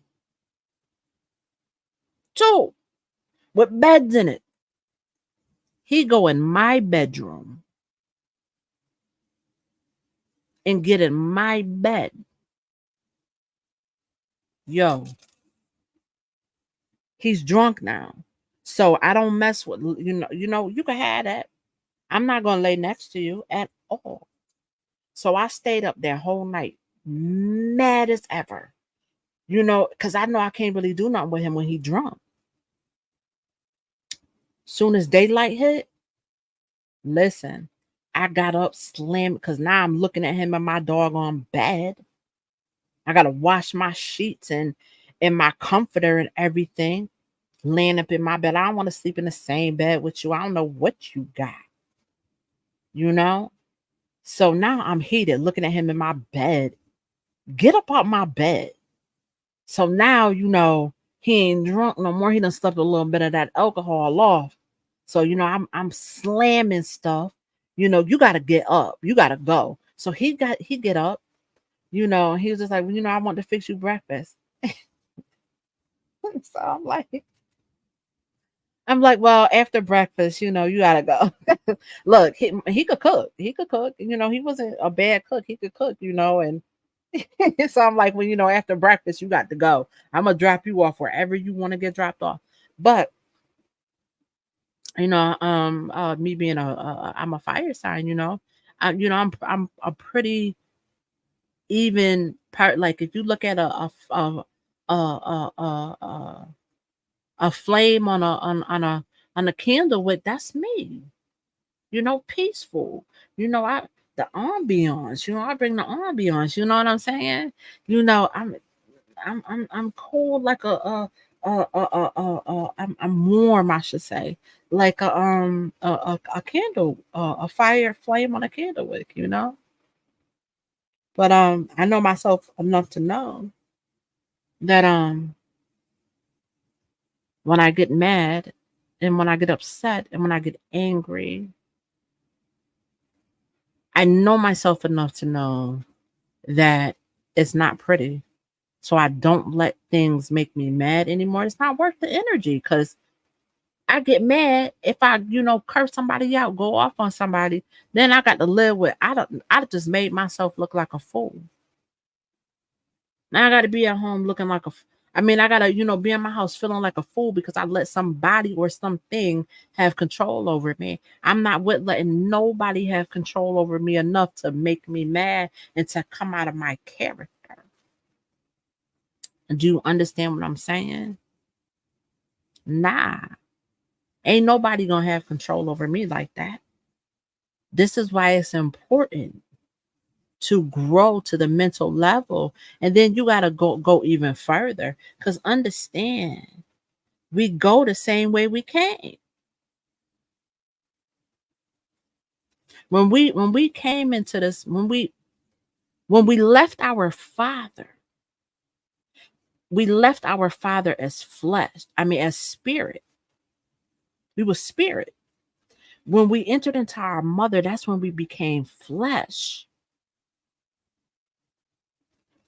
two with beds in it. He go in my bedroom and get in my bed. Yo, he's drunk now. So I don't mess with, you can have that. I'm not gonna lay next to you at all. So I stayed up there whole night, mad as ever. Because I know I can't really do nothing with him when he drunk. Soon as daylight hit, listen, I got up, slammed, because now I'm looking at him in my doggone bed. I gotta wash my sheets and my comforter and everything, laying up in my bed. I don't want to sleep in the same bed with you. I don't know what you got, you know? So now I'm heated looking at him in my bed. Get up out my bed. So now, he ain't drunk no more. He done slept a little bit of that alcohol off. So, I'm slamming stuff. You gotta get up. You gotta go. So he get up, he was just like, well, I want to fix you breakfast. So I'm like, well, after breakfast, you gotta go. Look, he could cook. He could cook. He wasn't a bad cook. He could cook, and so I'm like, well, after breakfast, you got to go. I'm gonna drop you off wherever you want to get dropped off. But me being I'm a fire sign, I'm a pretty even part. Like if you look at a flame on a candle wick, that's me. peaceful. The ambiance, I bring the ambiance, you know what I'm saying? I'm cool like I'm warm, I should say, like a candle, a fire flame on a candle wick. But I know myself enough to know that when I get mad and when I get upset and when I get angry, I know myself enough to know that it's not pretty. So I don't let things make me mad anymore. It's not worth the energy because I get mad if I, curse somebody out, go off on somebody. Then I got to live with. I just made myself look like a fool. Now I got to be at home looking like I got to, be in my house feeling like a fool because I let somebody or something have control over me. I'm not with letting nobody have control over me enough to make me mad and to come out of my character. Do you understand what I'm saying? Nah. Ain't nobody gonna have control over me like that. This is why it's important to grow to the mental level. And then you gotta go even further. Because understand, we go the same way we came. When we came into this, when we left our father, we left our father as flesh. As spirit. We were spirit. When we entered into our mother, that's when we became flesh.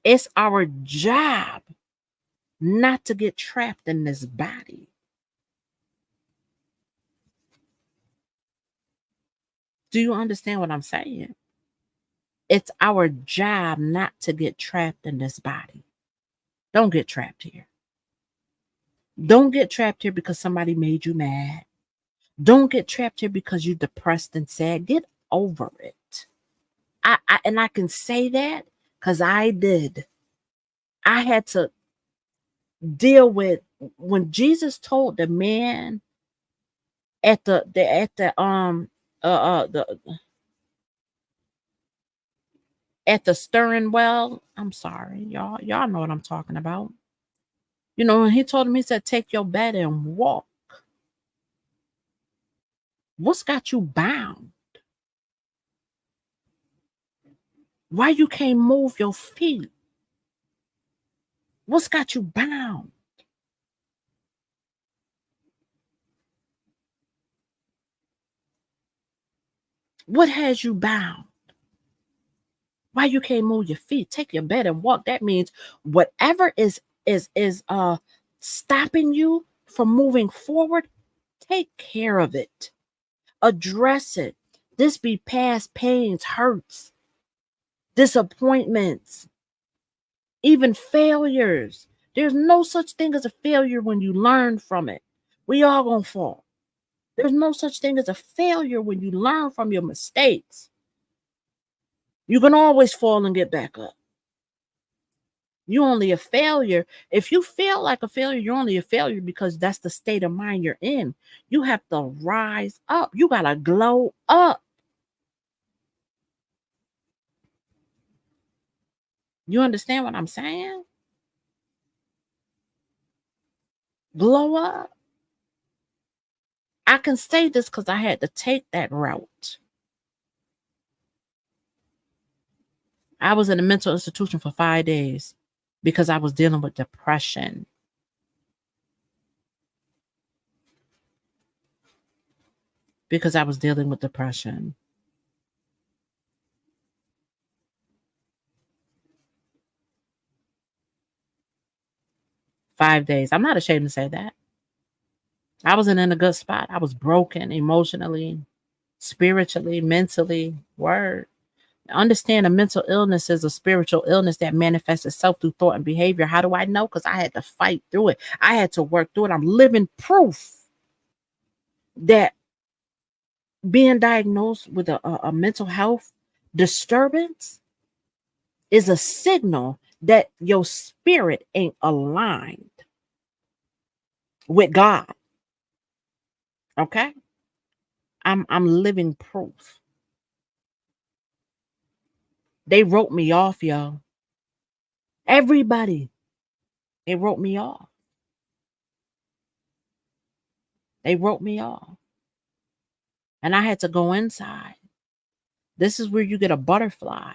It's our job not to get trapped in this body. Do you understand what I'm saying? It's our job not to get trapped in this body. Don't get trapped here. Don't get trapped here because somebody made you mad. Don't get trapped here because you're depressed and sad. Get over it. I can say that because I did. I had to deal with when Jesus told the man at the at the stirring well. I'm sorry, y'all know what I'm talking about. When he told him, he said, take your bed and walk. What's got you bound? Why you can't move your feet? What's got you bound? What has you bound? Why you can't move your feet? Take your bed and walk. That means whatever is stopping you from moving forward, take care of it. Address it. This be past pains, hurts, disappointments, even failures. There's no such thing as a failure when you learn from it. We all gonna fall. There's no such thing as a failure when you learn from your mistakes. You can always fall and get back up. You're only a failure. If you feel like a failure, you're only a failure because that's the state of mind you're in. You have to rise up. You gotta glow up. You understand what I'm saying? Glow up. I can say this because I had to take that route. I was in a mental institution for 5 days because I was dealing with depression. Because I was dealing with depression. Five days. I'm not ashamed to say that. I wasn't in a good spot. I was broken emotionally, spiritually, mentally. Word. Understand a mental illness is a spiritual illness that manifests itself through thought and behavior. How do I know? Because I had to fight through it. I had to work through it. I'm living proof that being diagnosed with a mental health disturbance is a signal that your spirit ain't aligned with God. Okay? I'm living proof. They wrote me off, y'all. Everybody, they wrote me off. They wrote me off. And I had to go inside. This is where you get a butterfly.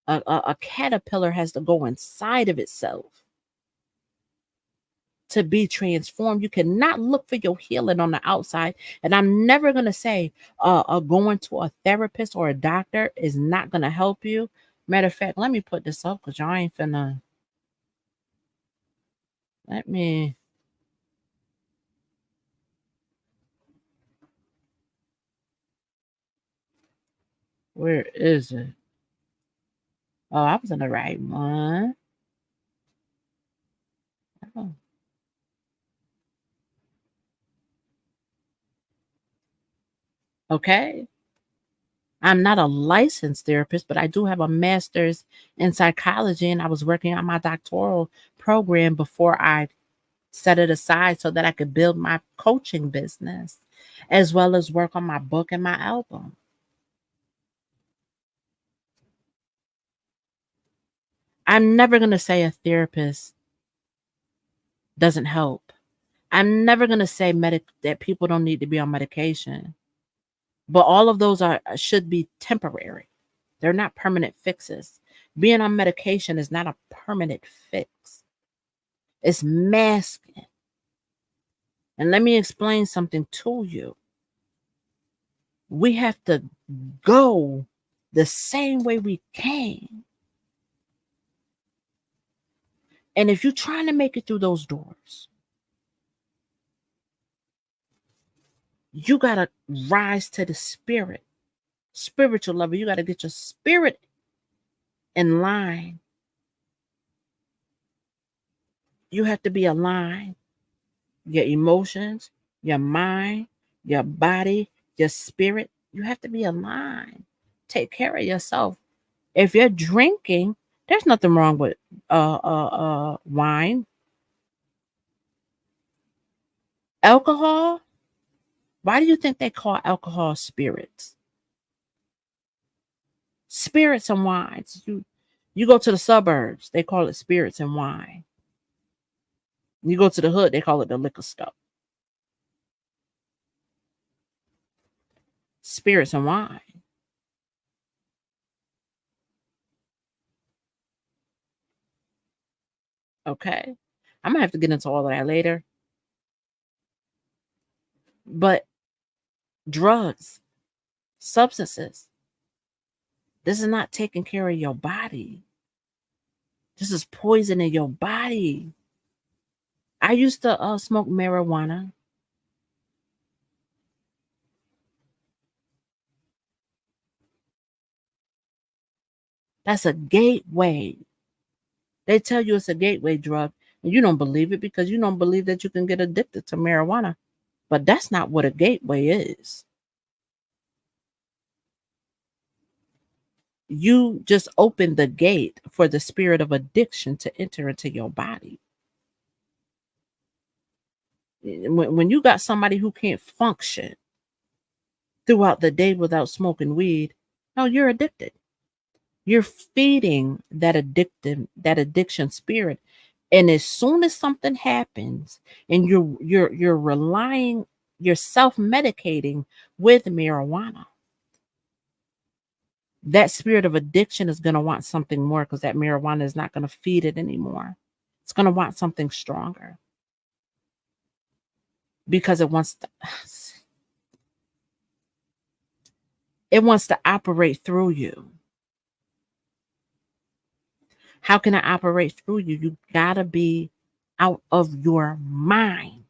A caterpillar has to go inside of itself to be transformed. You cannot look for your healing on the outside. And I'm never going to say going to a therapist or a doctor is not going to help you. Matter of fact, let me put this up because y'all ain't finna. Let me. Where is it? Oh, I was in the right one. Oh. Okay. I'm not a licensed therapist, but I do have a master's in psychology, and I was working on my doctoral program before I set it aside so that I could build my coaching business as well as work on my book and my album. I'm never going to say a therapist doesn't help. I'm never going to say that people don't need to be on medication. But all of those should be temporary. They're not permanent fixes. Being on medication is not a permanent fix. It's masking. And let me explain something to you. We have to go the same way we came. And if you're trying to make it through those doors, you got to rise to the spiritual level. You got to get your spirit in line. You have to be aligned. Your emotions, your mind, your body, your spirit, you have to be aligned. Take care of yourself. If you're drinking, there's nothing wrong with wine. Alcohol, why do you think they call alcohol spirits? Spirits and wines. You go to the suburbs, they call it spirits and wine. You go to the hood, they call it the liquor stuff. Spirits and wine. Okay. I'm gonna have to get into all of that later. But drugs, substances, this is not taking care of your body. This is poisoning your body. I used to smoke marijuana. That's a gateway. They tell you it's a gateway drug, and you don't believe it because you don't believe that you can get addicted to marijuana. But that's not what a gateway is. You just open the gate for the spirit of addiction to enter into your body. When you got somebody who can't function throughout the day without smoking weed, no, you're addicted. You're feeding that addiction spirit. And as soon as something happens and you're relying, you're self-medicating with marijuana, that spirit of addiction is going to want something more because that marijuana is not going to feed it anymore. It's going to want something stronger because it wants to operate through you. How can it operate through you? You gotta be out of your mind.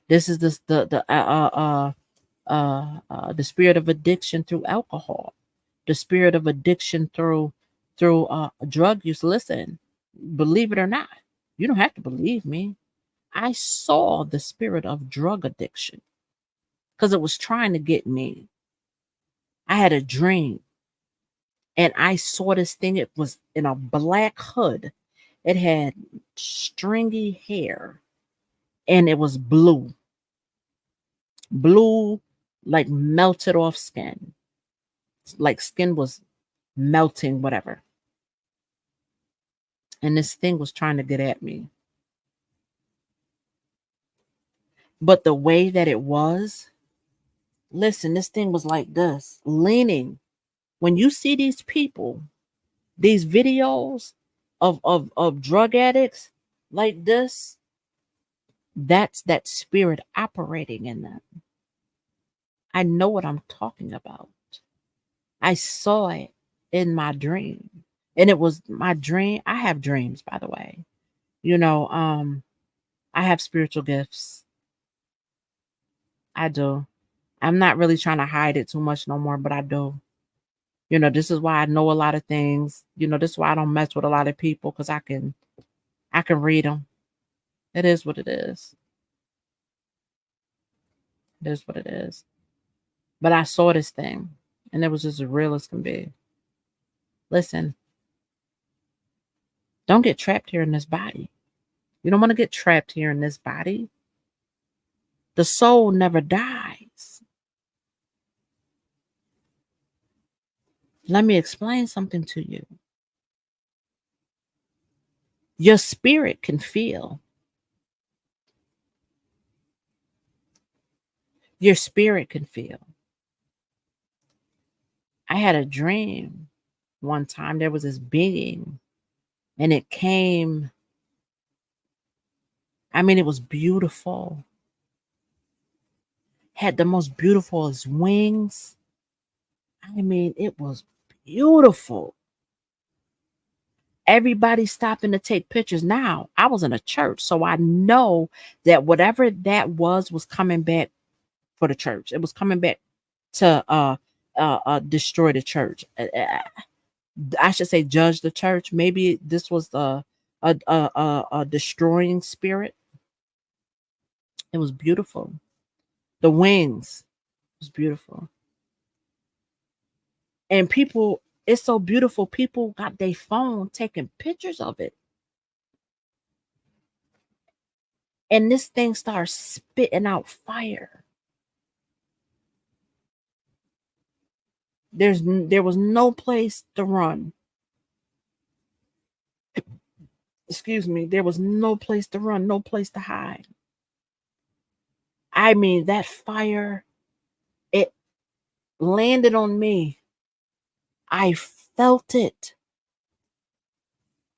This is the spirit of addiction through alcohol, the spirit of addiction through drug use. Listen, believe it or not, you don't have to believe me. I saw the spirit of drug addiction because it was trying to get me. I had a dream and I saw this thing. It was in a black hood. It had stringy hair and it was blue. blue, like melted off skin, like skin was melting, whatever. And this thing was trying to get at me. But the way that it was, listen, this thing was like this, leaning. When you see these people, these videos of drug addicts like this, that's that spirit operating in them. I know what I'm talking about. I saw it in my dream. And it was my dream. I have dreams, by the way. You know, I have spiritual gifts. I do. I'm not really trying to hide it too much no more, but I do. You know, this is why I know a lot of things. You know, this is why I don't mess with a lot of people, because I can read them. It is what it is. It is what it is. But I saw this thing, and it was just as real as can be. Listen, don't get trapped here in this body. You don't want to get trapped here in this body. The soul never dies. Let me explain something to you. Your spirit can feel. Your spirit can feel. I had a dream one time. There was this being, and it came. I mean, it was beautiful. Had the most beautiful wings. I mean, it was beautiful. Everybody stopping to take pictures. Now, I was in a church, so I know that whatever that was coming back for the church. It was coming back to destroy the church. I should say judge the church. Maybe this was a destroying spirit. It was beautiful. The wings was beautiful. And people, it's so beautiful. People got their phone taking pictures of it. And this thing starts spitting out fire. There was no place to run. Excuse me. There was no place to run, no place to hide. I mean, that fire, it landed on me. I felt it.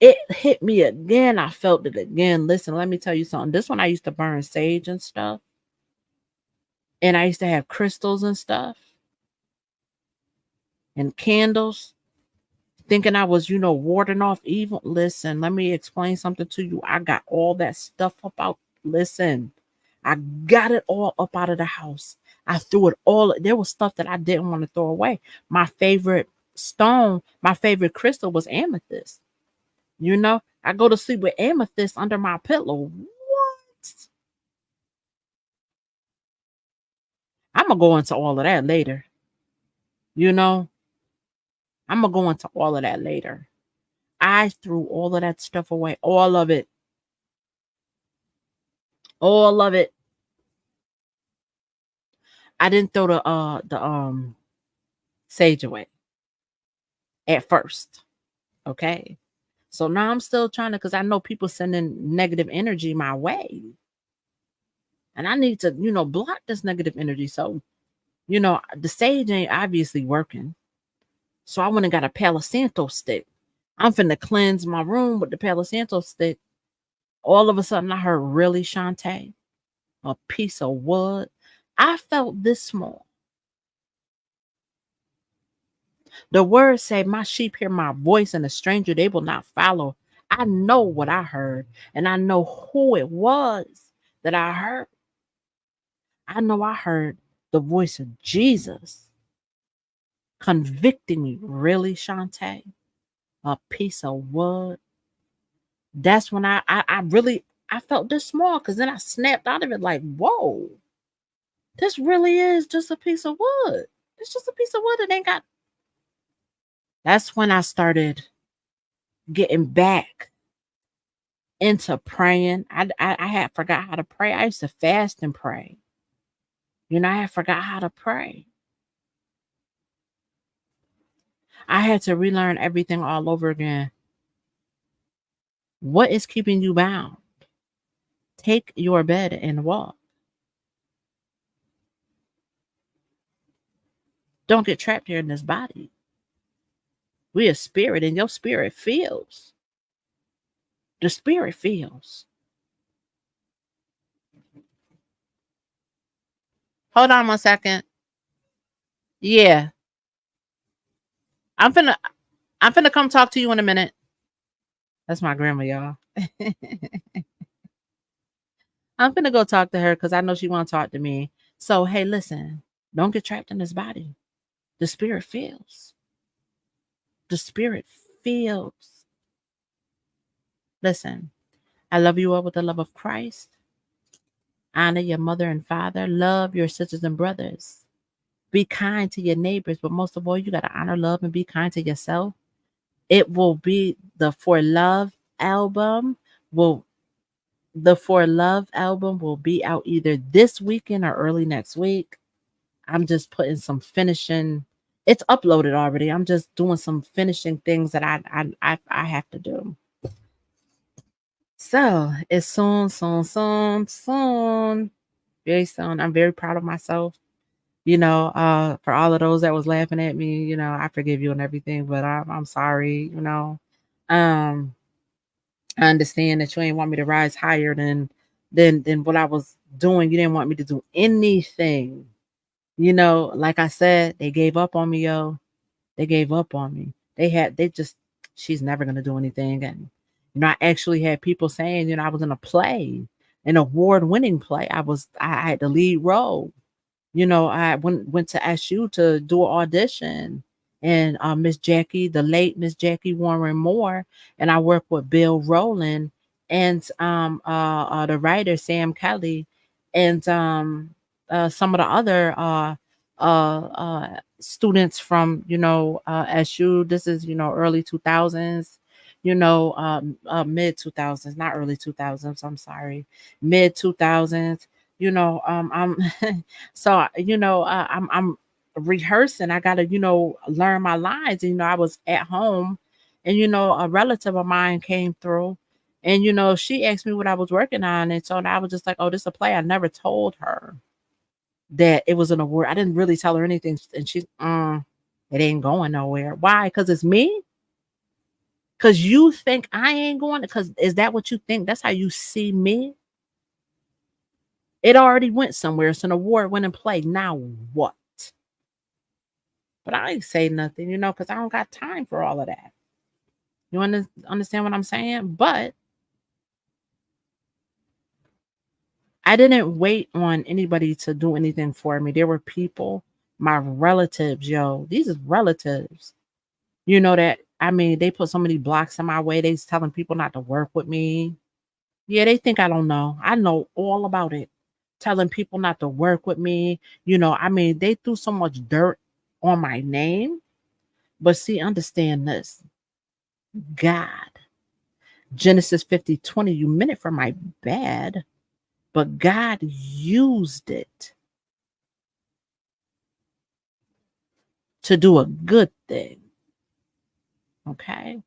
It hit me again. I felt it again. Listen, let me tell you something. This one I used to burn sage and stuff. And I used to have crystals and stuff. And candles. Thinking I was, warding off evil. Listen, let me explain something to you. I got all that stuff up out. Listen, I got it all up out of the house. I threw it all. There was stuff that I didn't want to throw away. My favorite stone, my favorite crystal was amethyst. I go to sleep with amethyst under my pillow. What? I'm going to go into all of that later. I'm going to go into all of that later. I threw all of that stuff away. All of it. All of it. I didn't throw the sage away at first. Okay. So now I'm still trying to, because I know people sending negative energy my way. And I need to, block this negative energy. So, the sage ain't obviously working. So I went and got a Palo Santo stick. I'm finna cleanse my room with the Palo Santo stick. All of a sudden I heard, really, Shantae? A piece of wood? I felt this small. The words say, my sheep hear my voice, and a stranger they will not follow. I know what I heard, and I know who it was that I heard. I know I heard the voice of Jesus convicting me. Really, Shantae? A piece of wood? That's when I felt this small, because then I snapped out of it like, whoa, this really is just a piece of wood. It's just a piece of wood. It ain't got. That's when I started getting back into praying. I had forgot how to pray. I used to fast and pray. I had forgot how to pray. I had to relearn everything all over again. What is keeping you bound? Take your bed and walk. Don't get trapped here in this body. We are spirit, and your spirit feels. The spirit feels. Hold on 1 second. Yeah. I'm finna come talk to you in a minute. That's my grandma, y'all. I'm finna go talk to her because I know she wanna talk to me. So hey, listen, don't get trapped in this body. The spirit feels. The spirit feels. Listen, I love you all with the love of Christ. Honor your mother and father. Love your sisters and brothers. Be kind to your neighbors, but most of all, you got to honor, love, and be kind to yourself. It will be the For Love album will be out either this weekend or early next week. I'm just putting some finishing. It's uploaded already. I'm just doing some finishing things that I have to do. So it's soon, very soon. I'm very proud of myself. For all of those that was laughing at me, I forgive you and everything, but I'm sorry. Um, I understand that you ain't want me to rise higher than what I was doing. You didn't want me to do anything. Like I said, they gave up on me, yo. They gave up on me. She's never gonna do anything. And I actually had people saying, I was in a play, an award-winning play. I had the lead role. I went to SU to do an audition, and the late Miss Jackie Warren Moore, and I worked with Bill Rowland and the writer Sam Kelly, and some of the other students from SU. This is early 2000s, mid 2000s, not early 2000s. I'm sorry, mid 2000s. I'm so I'm rehearsing. I gotta learn my lines. I was at home, and a relative of mine came through, and she asked me what I was working on, and so I was just like, oh, this is a play. I never told her that it was an award. I didn't really tell her anything, and she's it ain't going nowhere. Why? Because it's me. Because you think I ain't going. Because is that what you think? That's how you see me. It already went somewhere. It's an award-winning play. Now what? But I ain't say nothing, because I don't got time for all of that. You understand what I'm saying? But I didn't wait on anybody to do anything for me. There were people, my relatives, yo. These is relatives. They put so many blocks in my way. They's telling people not to work with me. Yeah, they think I don't know. I know all about it. Telling people not to work with me. They threw so much dirt on my name. But see, understand this. God. Genesis 50:20, you meant it for my bad, but God used it to do a good thing. Okay?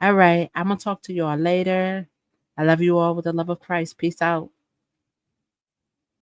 All right. I'm going to talk to you all later. I love you all with the love of Christ. Peace out.